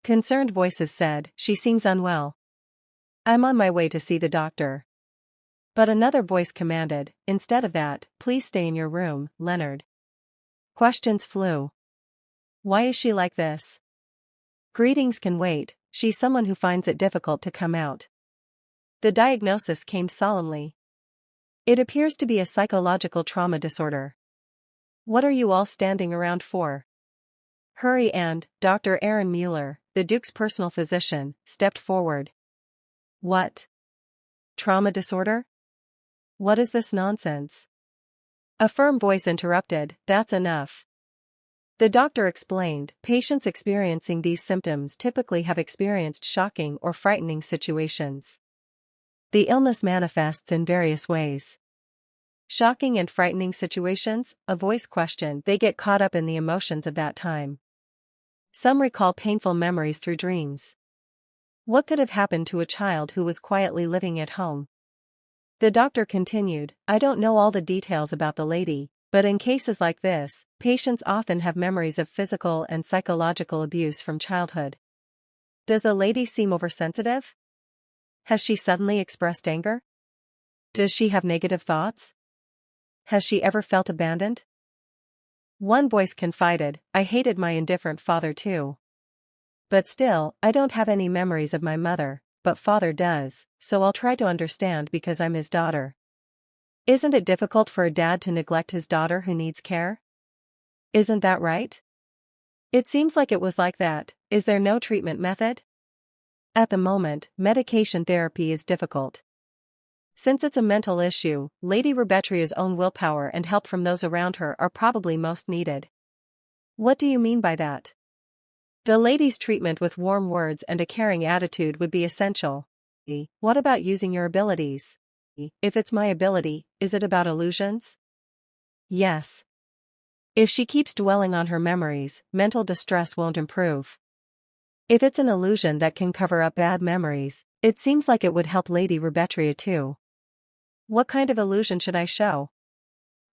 Concerned voices said, she seems unwell. I'm on my way to see the doctor. But another voice commanded, instead of that, please stay in your room, Leonard. Questions flew. Why is she like this? Greetings can wait, she's someone who finds it difficult to come out. The diagnosis came solemnly. It appears to be a psychological trauma disorder. What are you all standing around for? Hurry, and Dr. Aaron Mueller, the Duke's personal physician, stepped forward. What? Trauma disorder? What is this nonsense? A firm voice interrupted, that's enough. The doctor explained, patients experiencing these symptoms typically have experienced shocking or frightening situations. The illness manifests in various ways. Shocking and frightening situations, a voice questioned, they get caught up in the emotions of that time. Some recall painful memories through dreams. What could have happened to a child who was quietly living at home? The doctor continued, I don't know all the details about the lady, but in cases like this, patients often have memories of physical and psychological abuse from childhood. Does the lady seem oversensitive? Has she suddenly expressed anger? Does she have negative thoughts? Has she ever felt abandoned? One voice confided, I hated my indifferent father too. But still, I don't have any memories of my mother, but father does, so I'll try to understand because I'm his daughter. Isn't it difficult for a dad to neglect his daughter who needs care? Isn't that right? It seems like it was like that. Is there no treatment method? At the moment, medication therapy is difficult. Since it's a mental issue, Lady Rubetria's own willpower and help from those around her are probably most needed. What do you mean by that? The lady's treatment with warm words and a caring attitude would be essential. What about using your abilities? If it's my ability, is it about illusions? Yes. If she keeps dwelling on her memories, mental distress won't improve. If it's an illusion that can cover up bad memories, it seems like it would help Lady Rubetria too. What kind of illusion should I show?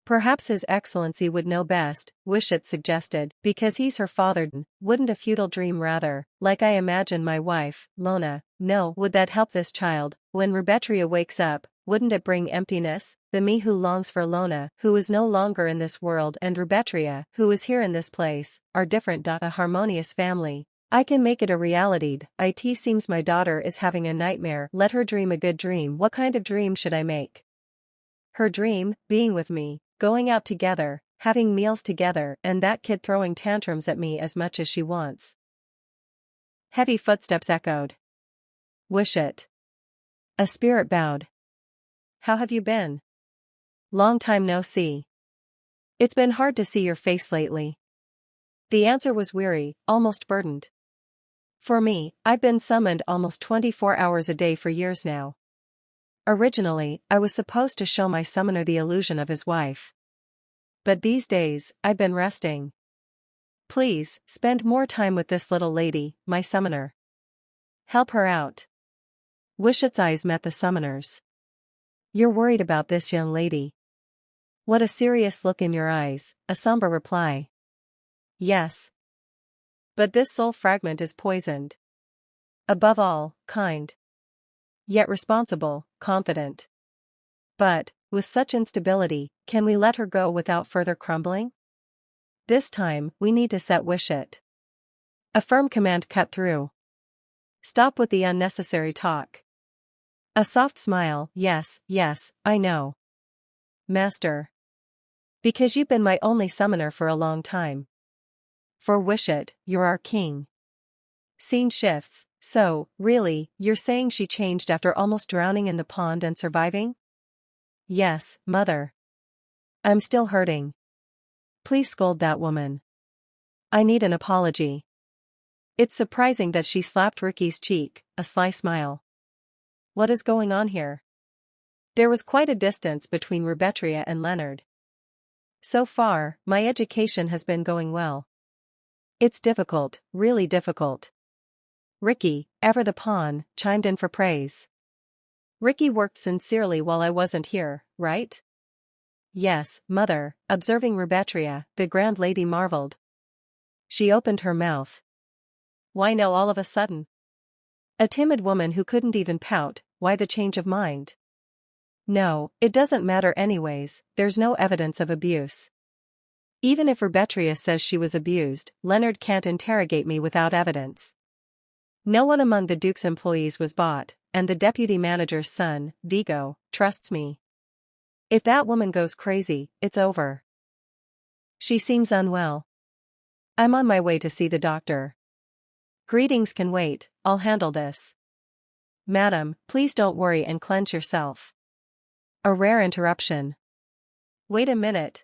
Perhaps His Excellency would know best, Wishet suggested, because he's her father. Wouldn't a futile dream rather, like I imagine my wife, Lona, no, would that help this child? When Rubetria wakes up, wouldn't it bring emptiness? The me who longs for Lona, who is no longer in this world, and Rubetria, who is here in this place, are different. A harmonious family. I can make it a reality. It seems my daughter is having a nightmare. Let her dream a good dream. What kind of dream should I make? Her dream, being with me, going out together, having meals together, and that kid throwing tantrums at me as much as she wants. Heavy footsteps echoed. Wishet. A spirit bowed. How have you been? Long time no see. It's been hard to see your face lately. The answer was weary, almost burdened. For me, I've been summoned almost 24 hours a day for years now. Originally, I was supposed to show my summoner the illusion of his wife. But these days, I've been resting. Please, spend more time with this little lady, my summoner. Help her out. Wishet's eyes met the summoner's. You're worried about this young lady. What a serious look in your eyes, a somber reply. Yes. But this soul fragment is poisoned. Above all, kind. Yet responsible, confident. But, with such instability, can we let her go without further crumbling? This time, we need to set Wishet. A firm command cut through. Stop with the unnecessary talk. A soft smile, yes, I know. Master. Because you've been my only summoner for a long time. For Wishet, you're our king. Scene shifts. So, really, you're saying she changed after almost drowning in the pond and surviving? Yes, mother. I'm still hurting. Please scold that woman. I need an apology. It's surprising that she slapped Ricky's cheek, a sly smile. What is going on here? There was quite a distance between Rubetria and Leonard. So far, my education has been going well. It's difficult, really difficult. Ricky, ever the pawn, chimed in for praise. Ricky worked sincerely while I wasn't here, right? Yes, mother, observing Rubetria, the grand lady marveled. She opened her mouth. Why now all of a sudden? A timid woman who couldn't even pout, why the change of mind? No, it doesn't matter anyways, there's no evidence of abuse. Even if Rubetria says she was abused, Leonard can't interrogate me without evidence. No one among the Duke's employees was bought, and the deputy manager's son, Vigo, trusts me. If that woman goes crazy, it's over. She seems unwell. I'm on my way to see the doctor. Greetings can wait, I'll handle this. Madam, please don't worry and cleanse yourself. A rare interruption. Wait a minute.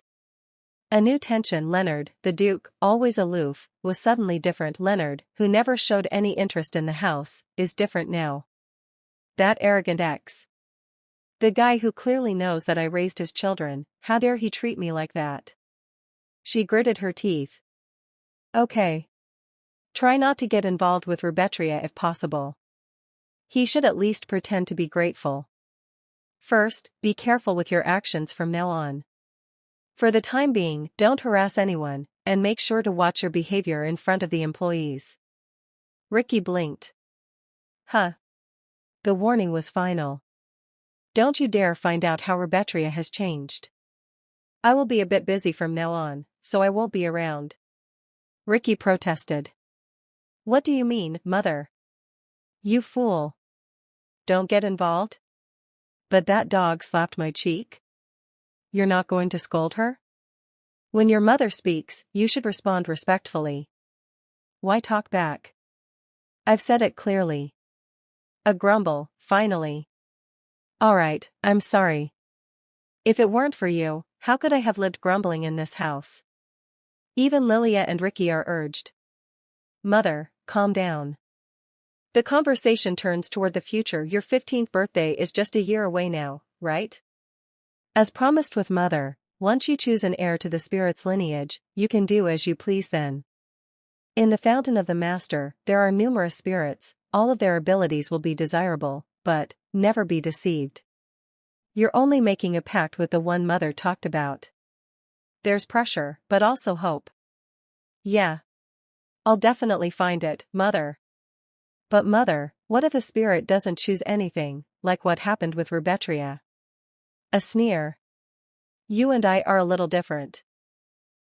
A new tension. Leonard, the Duke, always aloof, was suddenly different. Leonard, who never showed any interest in the house, is different now. That arrogant ex. The guy who clearly knows that I raised his children, how dare he treat me like that? She gritted her teeth. Okay. Try not to get involved with Rubetria if possible. He should at least pretend to be grateful. First, be careful with your actions from now on. For the time being, don't harass anyone, and make sure to watch your behavior in front of the employees. Ricky blinked. Huh. The warning was final. Don't you dare find out how Rubetria has changed. I will be a bit busy from now on, so I won't be around. Ricky protested. What do you mean, Mother? You fool. Don't get involved? But that dog slapped my cheek? You're not going to scold her? When your mother speaks, you should respond respectfully. Why talk back? I've said it clearly. A grumble, finally. Alright, I'm sorry. If it weren't for you, how could I have lived grumbling in this house? Even Lilia and Ricky are urged. Mother, calm down. The conversation turns toward the future. Your 15th birthday is just a year away now, right? As promised with Mother, once you choose an heir to the spirit's lineage, you can do as you please then. In the Fountain of the Master, there are numerous spirits, all of their abilities will be desirable, but never be deceived. You're only making a pact with the one Mother talked about. There's pressure, but also hope. Yeah. I'll definitely find it, Mother. But Mother, what if a spirit doesn't choose anything, like what happened with Rubetria? A sneer. You and I are a little different.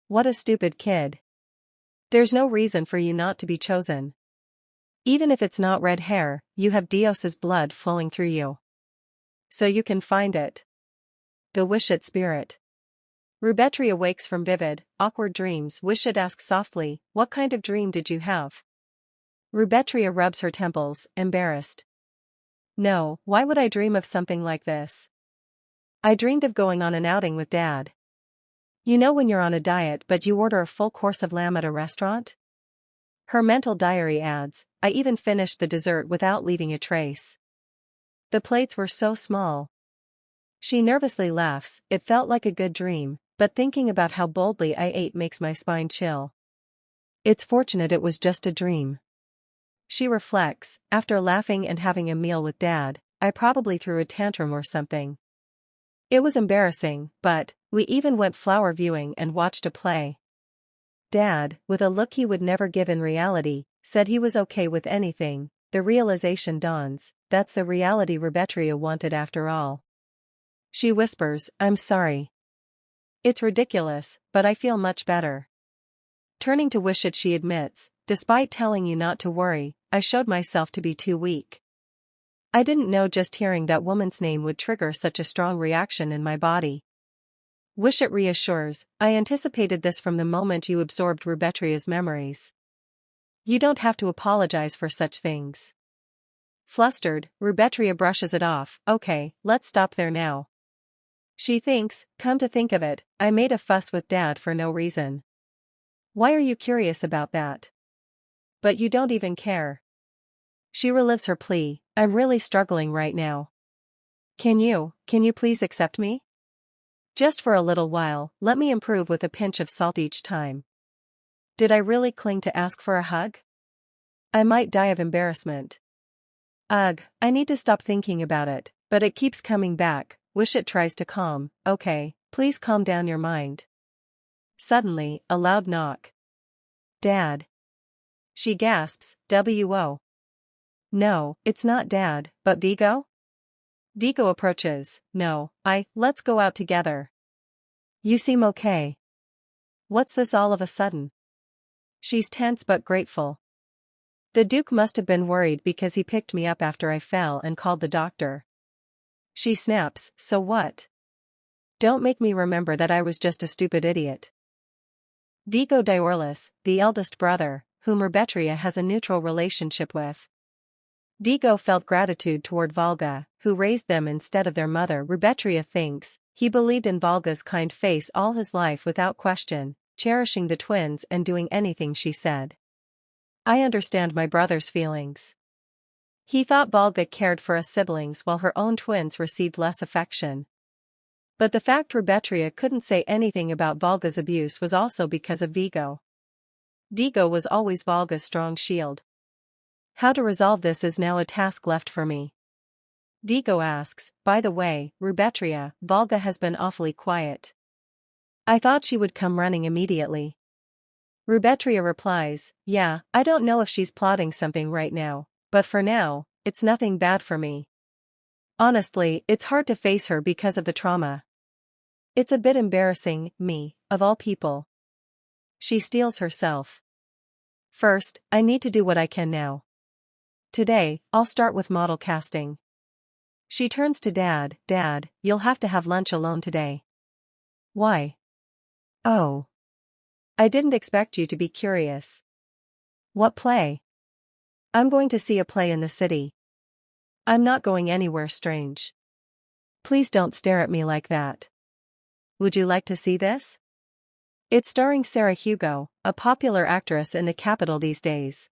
What a stupid kid. There's no reason for you not to be chosen. Even if it's not red hair, you have Dios's blood flowing through you. So you can find it. The Wishet spirit. Rubetria wakes from vivid, awkward dreams. Wishet asks softly, what kind of dream did you have? Rubetria rubs her temples, embarrassed. No, why would I dream of something like this? I dreamed of going on an outing with Dad. You know when you're on a diet but you order a full course of lamb at a restaurant? Her mental diary adds, I even finished the dessert without leaving a trace. The plates were so small. She nervously laughs, it felt like a good dream, but thinking about how boldly I ate makes my spine chill. It's fortunate it was just a dream. She reflects, after laughing and having a meal with Dad, I probably threw a tantrum or something. It was embarrassing, but we even went flower viewing and watched a play. Dad, with a look he would never give in reality, said he was okay with anything. The realization dawns, that's the reality Rubetria wanted after all. She whispers, I'm sorry. It's ridiculous, but I feel much better. Turning to Wishet, she admits, despite telling you not to worry, I showed myself to be too weak. I didn't know just hearing that woman's name would trigger such a strong reaction in my body. Wishet reassures, I anticipated this from the moment you absorbed Rubetria's memories. You don't have to apologize for such things. Flustered, Rubetria brushes it off, okay, let's stop there now. She thinks, come to think of it, I made a fuss with Dad for no reason. Why are you curious about that? But you don't even care. She relives her plea, I'm really struggling right now. Can you please accept me? Just for a little while, let me improve with a pinch of salt each time. Did I really cling to ask for a hug? I might die of embarrassment. Ugh, I need to stop thinking about it, but it keeps coming back. Wishet tries to calm, okay, please calm down your mind. Suddenly, a loud knock. Dad. She gasps, W.O. No, it's not Dad, but Vigo? Vigo approaches. No, let's go out together. You seem okay. What's this all of a sudden? She's tense but grateful. The Duke must have been worried because he picked me up after I fell and called the doctor. She snaps, so what? Don't make me remember that I was just a stupid idiot. Vigo Diorlis, the eldest brother, whom Rubetria has a neutral relationship with. Vigo felt gratitude toward Volga, who raised them instead of their mother. Rubetria thinks he believed in Volga's kind face all his life without question, cherishing the twins and doing anything she said. I understand my brother's feelings. He thought Volga cared for us siblings while her own twins received less affection. But the fact Rubetria couldn't say anything about Volga's abuse was also because of Vigo. Vigo was always Volga's strong shield. How to resolve this is now a task left for me. Vigo asks, by the way, Rubetria, Volga has been awfully quiet. I thought she would come running immediately. Rubetria replies, yeah, I don't know if she's plotting something right now, but for now, it's nothing bad for me. Honestly, it's hard to face her because of the trauma. It's a bit embarrassing, me, of all people. She steels herself. First, I need to do what I can now. Today, I'll start with model casting. She turns to Dad, Dad, you'll have to have lunch alone today. Why? Oh. I didn't expect you to be curious. What play? I'm going to see a play in the city. I'm not going anywhere strange. Please don't stare at me like that. Would you like to see this? It's starring Sarah Hugo, a popular actress in the capital these days.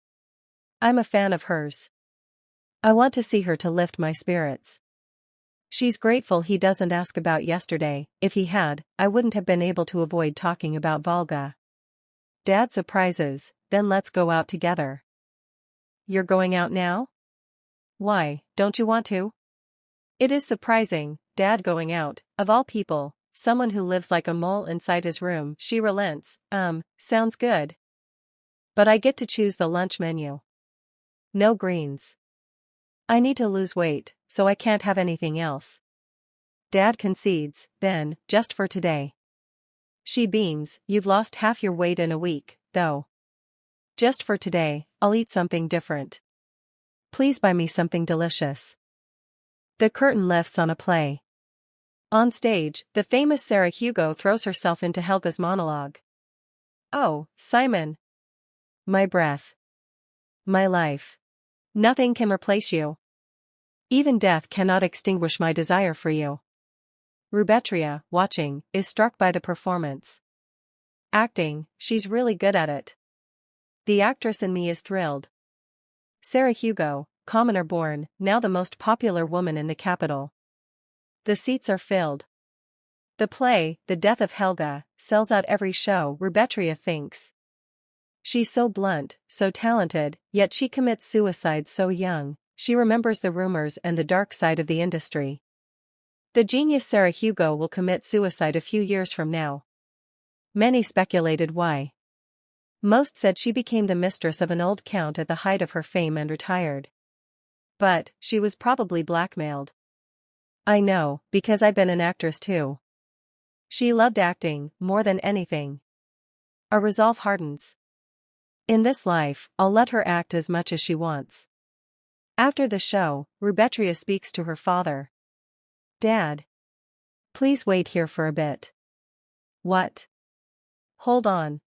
I'm a fan of hers. I want to see her to lift my spirits. She's grateful he doesn't ask about yesterday. If he had, I wouldn't have been able to avoid talking about Volga. Dad surprises, then let's go out together. You're going out now? Why, don't you want to? It is surprising, Dad going out, of all people, someone who lives like a mole inside his room. She relents, sounds good. But I get to choose the lunch menu. No greens. I need to lose weight, so I can't have anything else. Dad concedes, then, just for today. She beams, you've lost half your weight in a week, though. Just for today, I'll eat something different. Please buy me something delicious. The curtain lifts on a play. On stage, the famous Sarah Hugo throws herself into Helga's monologue. Oh, Simon. My breath. My life. Nothing can replace you. Even death cannot extinguish my desire for you. Rubetria, watching, is struck by the performance. Acting, she's really good at it. The actress in me is thrilled. Sarah Hugo, commoner born, now the most popular woman in the capital. The seats are filled. The play, The Death of Helga, sells out every show. Rubetria thinks. She's so blunt, so talented, yet she commits suicide so young. She remembers the rumors and the dark side of the industry. The genius Sarah Hugo will commit suicide a few years from now. Many speculated why. Most said she became the mistress of an old count at the height of her fame and retired. But, she was probably blackmailed. I know, because I've been an actress too. She loved acting, more than anything. A resolve hardens. In this life, I'll let her act as much as she wants. After the show, Rubetria speaks to her father. Dad. Please wait here for a bit. What? Hold on.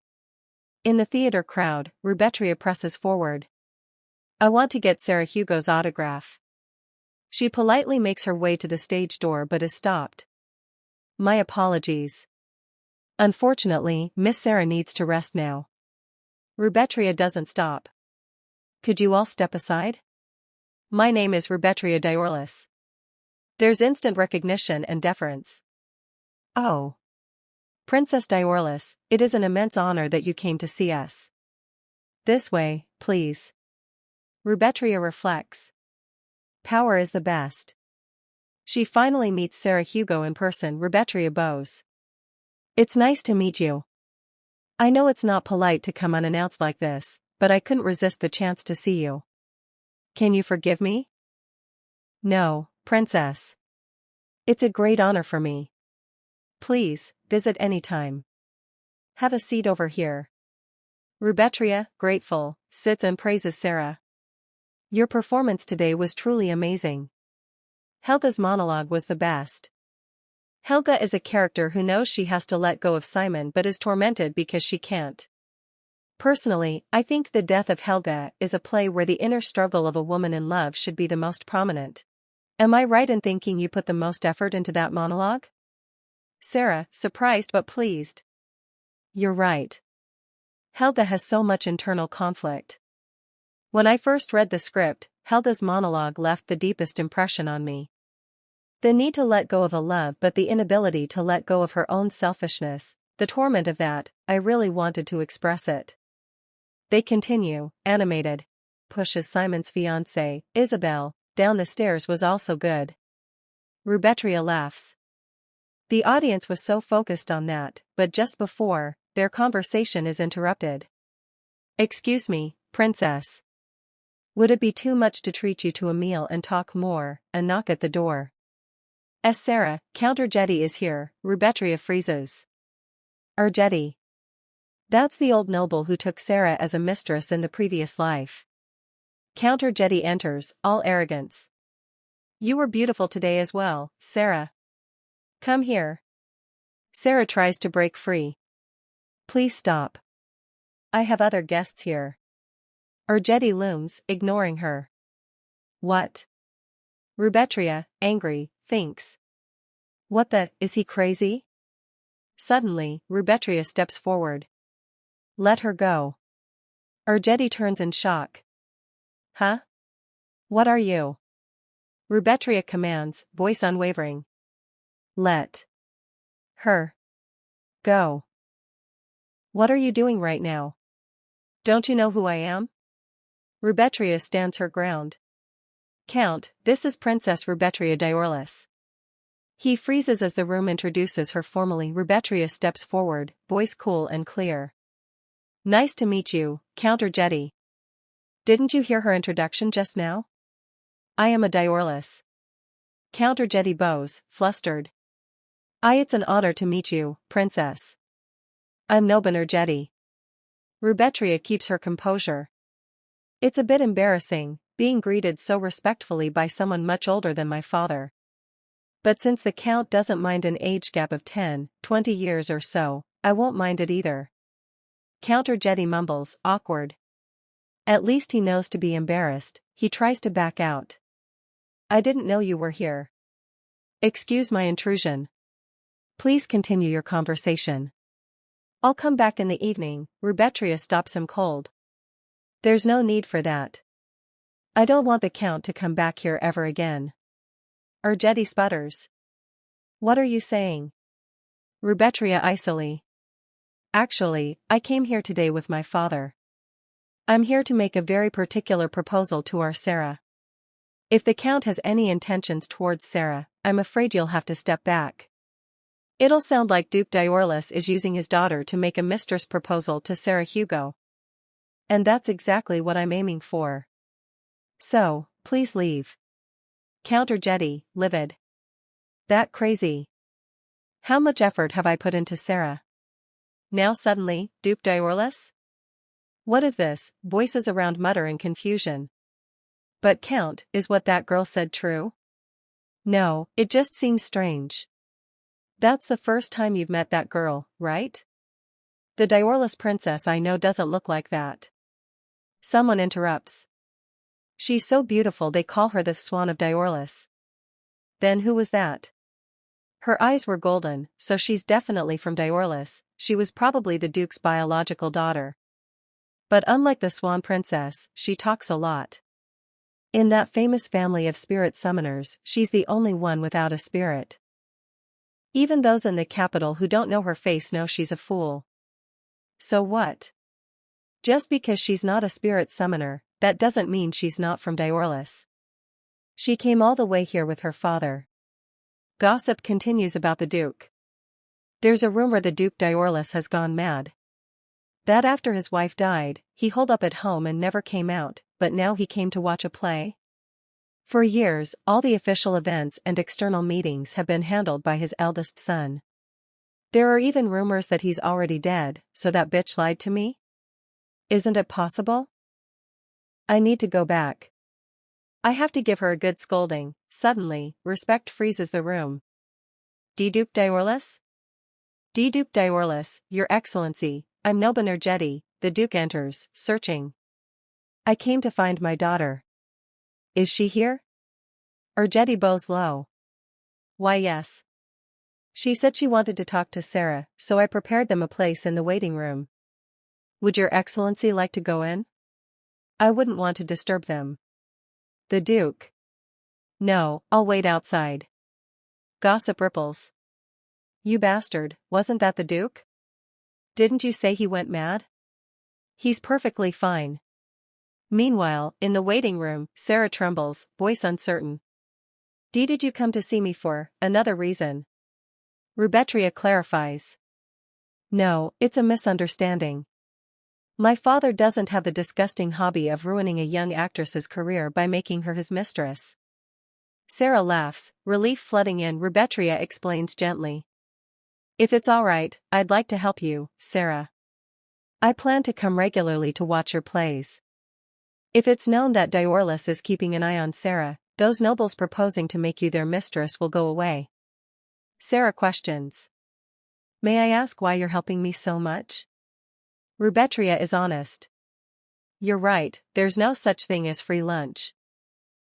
In the theater crowd, Rubetria presses forward. I want to get Sarah Hugo's autograph. She politely makes her way to the stage door but is stopped. My apologies. Unfortunately, Miss Sarah needs to rest now. Rubetria doesn't stop. Could you all step aside? My name is Rubetria Diorlis. There's instant recognition and deference. Oh. Princess Diorlis, it is an immense honor that you came to see us. This way, please. Rubetria reflects. Power is the best. She finally meets Sarah Hugo in person. Rubetria bows. It's nice to meet you. I know it's not polite to come unannounced like this, but I couldn't resist the chance to see you. Can you forgive me? No, Princess. It's a great honor for me. Please, visit anytime. Have a seat over here. Rubetria, grateful, sits and praises Sarah. Your performance today was truly amazing. Helga's monologue was the best. Helga is a character who knows she has to let go of Simon but is tormented because she can't. Personally, I think The Death of Helga is a play where the inner struggle of a woman in love should be the most prominent. Am I right in thinking you put the most effort into that monologue? Sarah, surprised but pleased. You're right. Helga has so much internal conflict. When I first read the script, Helga's monologue left the deepest impression on me. The need to let go of a love but the inability to let go of her own selfishness, the torment of that, I really wanted to express it. They continue, animated. Pushes Simon's fiancée, Isabel, down the stairs was also good. Rubetria laughs. The audience was so focused on that, but just before, their conversation is interrupted. Excuse me, princess. Would it be too much to treat you to a meal and talk more? A knock at the door. Sarah, Count Urgeti is here, Rubetria freezes. Urgeti. That's the old noble who took Sarah as a mistress in the previous life. Count Urgeti enters, all arrogance. You were beautiful today as well, Sarah. Come here. Sarah tries to break free. Please stop. I have other guests here. Urgeti looms, ignoring her. What? Rubetria, angry, thinks. What the, is he crazy? Suddenly, Rubetria steps forward. Let her go. Urgeti turns in shock. Huh? What are you? Rubetria commands, voice unwavering. Let her go. What are you doing right now? Don't you know who I am? Rubetria stands her ground. Count, this is Princess Rubetria Diorlis. He freezes as the room introduces her formally. Rubetria steps forward, voice cool and clear. Nice to meet you, Count Urgeti. Didn't you hear her introduction just now? I am a Diorlis. Count Urgeti bows, flustered. It's an honor to meet you, princess. I'm Noban Urgeti. Rubetria keeps her composure. It's a bit embarrassing, being greeted so respectfully by someone much older than my father. But since the Count doesn't mind an age gap of 10, 20 years or so, I won't mind it either. Count Urgeti mumbles, awkward. At least he knows to be embarrassed, he tries to back out. I didn't know you were here. Excuse my intrusion. Please continue your conversation. I'll come back in the evening, Rubetria stops him cold. There's no need for that. I don't want the Count to come back here ever again. Urgeti sputters. What are you saying? Rubetria icily. Actually, I came here today with my father. I'm here to make a very particular proposal to our Sarah. If the Count has any intentions towards Sarah, I'm afraid you'll have to step back. It'll sound like Duke Diorlis is using his daughter to make a mistress proposal to Sarah Hugo. And that's exactly what I'm aiming for. So, please leave. Count Urgeti, livid. That crazy. How much effort have I put into Sarah? Now suddenly, Duke Diorlis? What is this? Voices around mutter in confusion. But Count, is what that girl said true? No, it just seems strange. That's the first time you've met that girl, right? The Diorlis princess I know doesn't look like that. Someone interrupts. She's so beautiful they call her the Swan of Diorlis. Then who was that? Her eyes were golden, so she's definitely from Diorlis. She was probably the Duke's biological daughter. But unlike the Swan Princess, she talks a lot. In that famous family of spirit summoners, she's the only one without a spirit. Even those in the capital who don't know her face know she's a fool. So what? Just because she's not a spirit summoner, that doesn't mean she's not from Diorlis. She came all the way here with her father. Gossip continues about the Duke. There's a rumor the Duke Diorlis has gone mad. That after his wife died, he holed up at home and never came out, but now he came to watch a play? For years, all the official events and external meetings have been handled by his eldest son. There are even rumors that he's already dead, so that bitch lied to me? Isn't it possible? I need to go back. I have to give her a good scolding. Suddenly, respect freezes the room. Duke Diorlis? Duke Diorlis, Your Excellency, I'm Noban Urgeti. The Duke enters, searching. I came to find my daughter. Is she here? Urgeti bows low. Why yes. She said she wanted to talk to Sarah, so I prepared them a place in the waiting room. Would Your Excellency like to go in? I wouldn't want to disturb them. The Duke. No, I'll wait outside. Gossip ripples. You bastard, wasn't that the Duke? Didn't you say he went mad? He's perfectly fine. Meanwhile, in the waiting room, Sarah trembles, voice uncertain. Did you come to see me for another reason? Rubetria clarifies. No, it's a misunderstanding. My father doesn't have the disgusting hobby of ruining a young actress's career by making her his mistress. Sarah laughs, relief flooding in. Rubetria explains gently. If it's alright, I'd like to help you, Sarah. I plan to come regularly to watch your plays. If it's known that Diorlis is keeping an eye on Sarah, those nobles proposing to make you their mistress will go away. Sarah questions. May I ask why you're helping me so much? Rubetria is honest. You're right, there's no such thing as free lunch.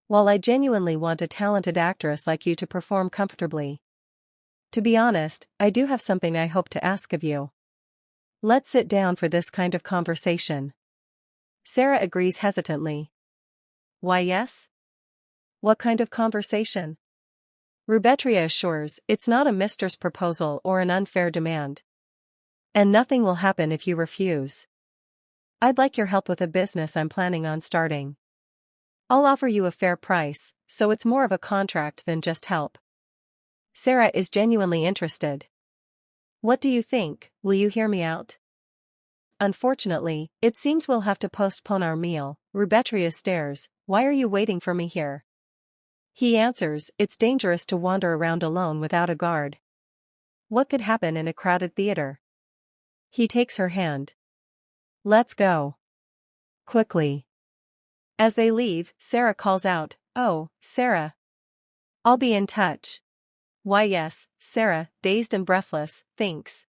While I genuinely want a talented actress like you to perform comfortably. To be honest, I do have something I hope to ask of you. Let's sit down for this kind of conversation. Sarah agrees hesitantly. Why yes? What kind of conversation? Rubetria assures it's not a mistress proposal or an unfair demand. And nothing will happen if you refuse. I'd like your help with a business I'm planning on starting. I'll offer you a fair price, so it's more of a contract than just help. Sarah is genuinely interested. What do you think? Will you hear me out? Unfortunately, it seems we'll have to postpone our meal. Rubetria stares. Why are you waiting for me here? He answers, it's dangerous to wander around alone without a guard. What could happen in a crowded theater? He takes her hand. Let's go. Quickly. As they leave, Sarah calls out, Oh, Sarah. I'll be in touch. Why yes, Sarah, dazed and breathless, thinks.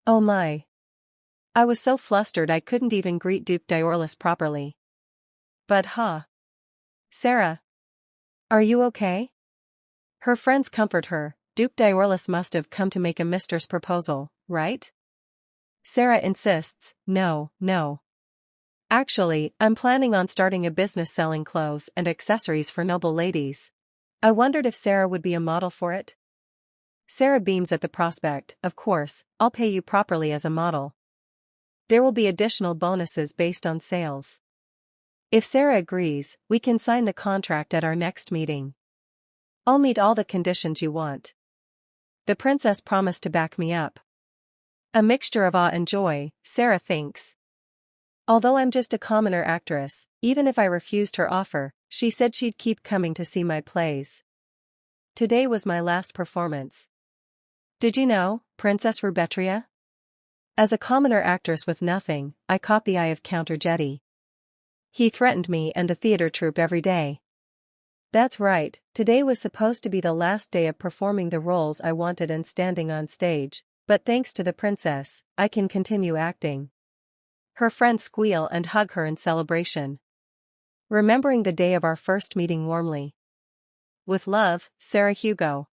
Oh my. I was so flustered I couldn't even greet Duke Diorlis properly. But Sarah. Are you okay? Her friends comfort her. Duke Diorlis must have come to make a mistress proposal, right? Sarah insists, no. Actually, I'm planning on starting a business selling clothes and accessories for noble ladies. I wondered if Sarah would be a model for it. Sarah beams at the prospect. Of course, I'll pay you properly as a model. There will be additional bonuses based on sales. If Sarah agrees, we can sign the contract at our next meeting. I'll meet all the conditions you want. The princess promised to back me up. A mixture of awe and joy, Sarah thinks. Although I'm just a commoner actress, even if I refused her offer, she said she'd keep coming to see my plays. Today was my last performance. Did you know, Princess Rubetria? As a commoner actress with nothing, I caught the eye of Count Urgeti. He threatened me and the theater troupe every day. That's right, today was supposed to be the last day of performing the roles I wanted and standing on stage, but thanks to the princess, I can continue acting. Her friends squeal and hug her in celebration. Remembering the day of our first meeting warmly. With love, Sarah Hugo.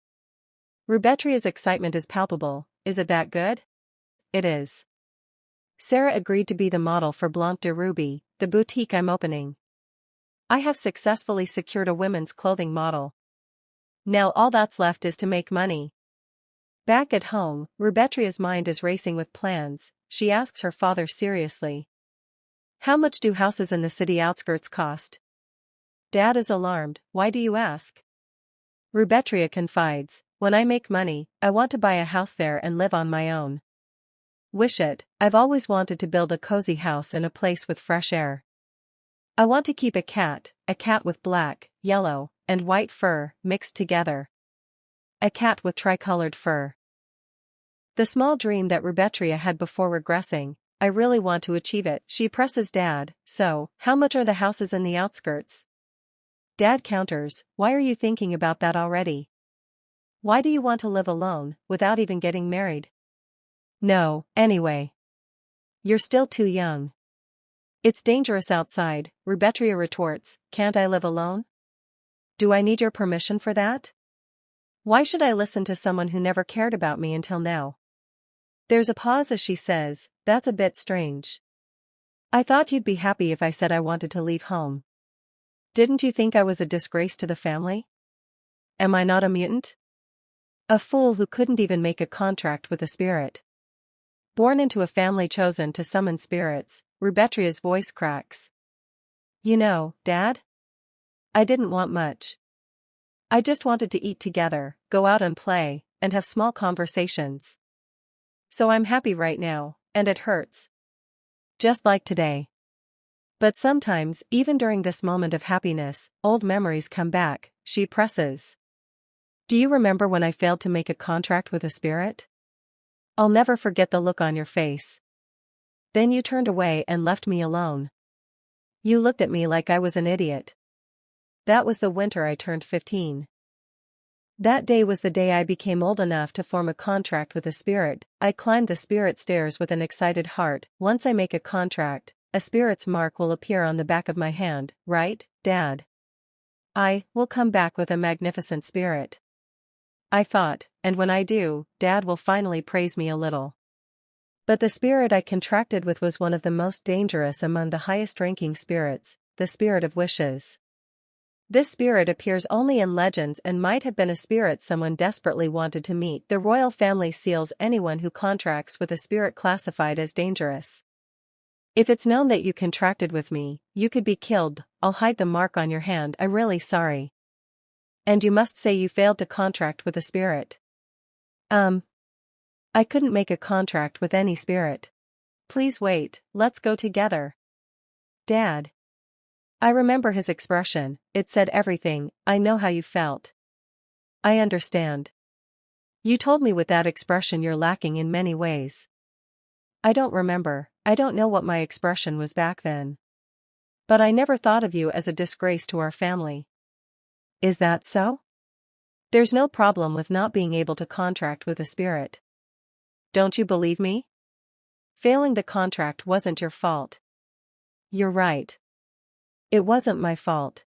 Rubetria's excitement is palpable. Is it that good? It is. Sarah agreed to be the model for Blanc de Ruby, the boutique I'm opening. I have successfully secured a women's clothing model. Now all that's left is to make money. Back at home, Rubetria's mind is racing with plans. She asks her father seriously. How much do houses in the city outskirts cost? Dad is alarmed. Why do you ask? Rubetria confides, when I make money, I want to buy a house there and live on my own. Wishet, I've always wanted to build a cozy house in a place with fresh air. I want to keep a cat with black, yellow, and white fur mixed together. A cat with tricolored fur. The small dream that Rubetria had before regressing. I really want to achieve it. She presses Dad. So, how much are the houses in the outskirts? Dad counters, why are you thinking about that already? Why do you want to live alone, without even getting married? No, anyway. You're still too young. It's dangerous outside, Rubetria retorts, can't I live alone? Do I need your permission for that? Why should I listen to someone who never cared about me until now? There's a pause as she says, that's a bit strange. I thought you'd be happy if I said I wanted to leave home. Didn't you think I was a disgrace to the family? Am I not a mutant? A fool who couldn't even make a contract with a spirit. Born into a family chosen to summon spirits, Rubetria's voice cracks. You know, Dad? I didn't want much. I just wanted to eat together, go out and play, and have small conversations. So I'm happy right now, and it hurts. Just like today. But sometimes, even during this moment of happiness, old memories come back, she presses. Do you remember when I failed to make a contract with a spirit? I'll never forget the look on your face. Then you turned away and left me alone. You looked at me like I was an idiot. That was the winter I turned 15. That day was the day I became old enough to form a contract with a spirit. I climbed the spirit stairs with an excited heart. Once I make a contract, a spirit's mark will appear on the back of my hand, right, Dad? I will come back with a magnificent spirit. I thought, and when I do, Dad will finally praise me a little. But the spirit I contracted with was one of the most dangerous among the highest-ranking spirits, the spirit of wishes. This spirit appears only in legends and might have been a spirit someone desperately wanted to meet. The royal family seals anyone who contracts with a spirit classified as dangerous. If it's known that you contracted with me, you could be killed. I'll hide the mark on your hand. I'm really sorry. And you must say you failed to contract with a spirit. I couldn't make a contract with any spirit. Please wait, let's go together. Dad. I remember his expression, it said everything. I know how you felt. I understand. You told me with that expression you're lacking in many ways. I don't remember, I don't know what my expression was back then. But I never thought of you as a disgrace to our family. Is that so? There's no problem with not being able to contract with a spirit. Don't you believe me? Failing the contract wasn't your fault. You're right. It wasn't my fault.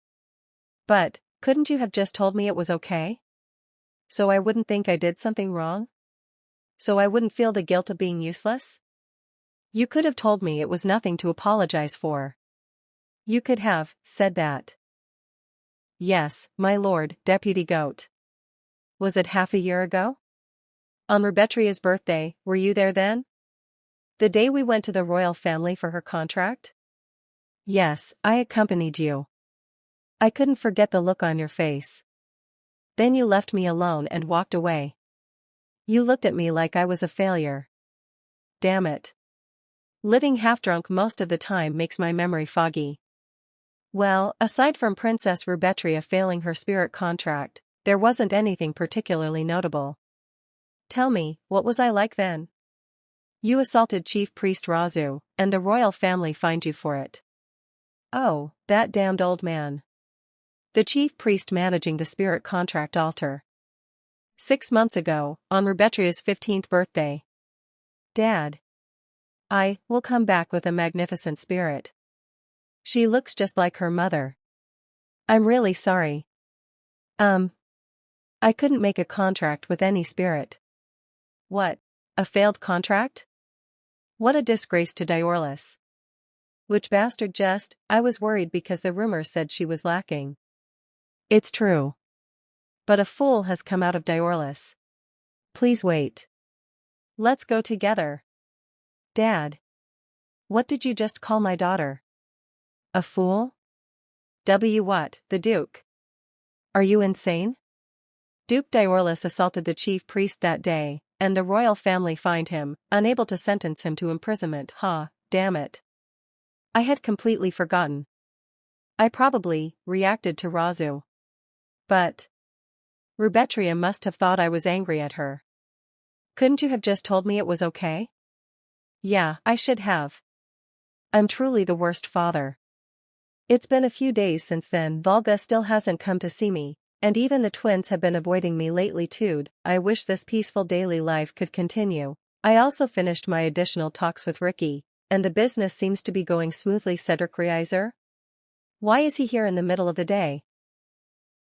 But, couldn't you have just told me it was okay? So I wouldn't think I did something wrong? So I wouldn't feel the guilt of being useless? You could have told me it was nothing to apologize for. You could have said that. Yes, my lord, Deputy Goat. Was it half a year ago? On Rubetria's birthday, were you there then? The day we went to the royal family for her contract? Yes, I accompanied you. I couldn't forget the look on your face. Then you left me alone and walked away. You looked at me like I was a failure. Damn it. Living half-drunk most of the time makes my memory foggy. Well, aside from Princess Rubetria failing her spirit contract, there wasn't anything particularly notable. Tell me, what was I like then? You assaulted Chief Priest Razu, and the royal family fined you for it. Oh, that damned old man. The chief priest managing the spirit contract altar. 6 months ago, on Rubetria's 15th birthday. Dad. I will come back with a magnificent spirit. She looks just like her mother. I'm really sorry. I couldn't make a contract with any spirit. What? A failed contract? What a disgrace to Diorlis. Which bastard just, I was worried because the rumors said she was lacking. It's true. But a fool has come out of Diorlis. Please wait. Let's go together. Dad. What did you just call my daughter? A fool? What, the Duke? Are you insane? Duke Diorlis assaulted the chief priest that day, and the royal family fined him, unable to sentence him to imprisonment. Damn it. I had completely forgotten. I probably reacted to Razu. But Rubetria must have thought I was angry at her. Couldn't you have just told me it was okay? Yeah, I should have. I'm truly the worst father. It's been a few days since then. Volga still hasn't come to see me, and even the twins have been avoiding me lately too. I wish this peaceful daily life could continue. I also finished my additional talks with Ricky, and the business seems to be going smoothly. Cedric Reiser? Why is he here in the middle of the day?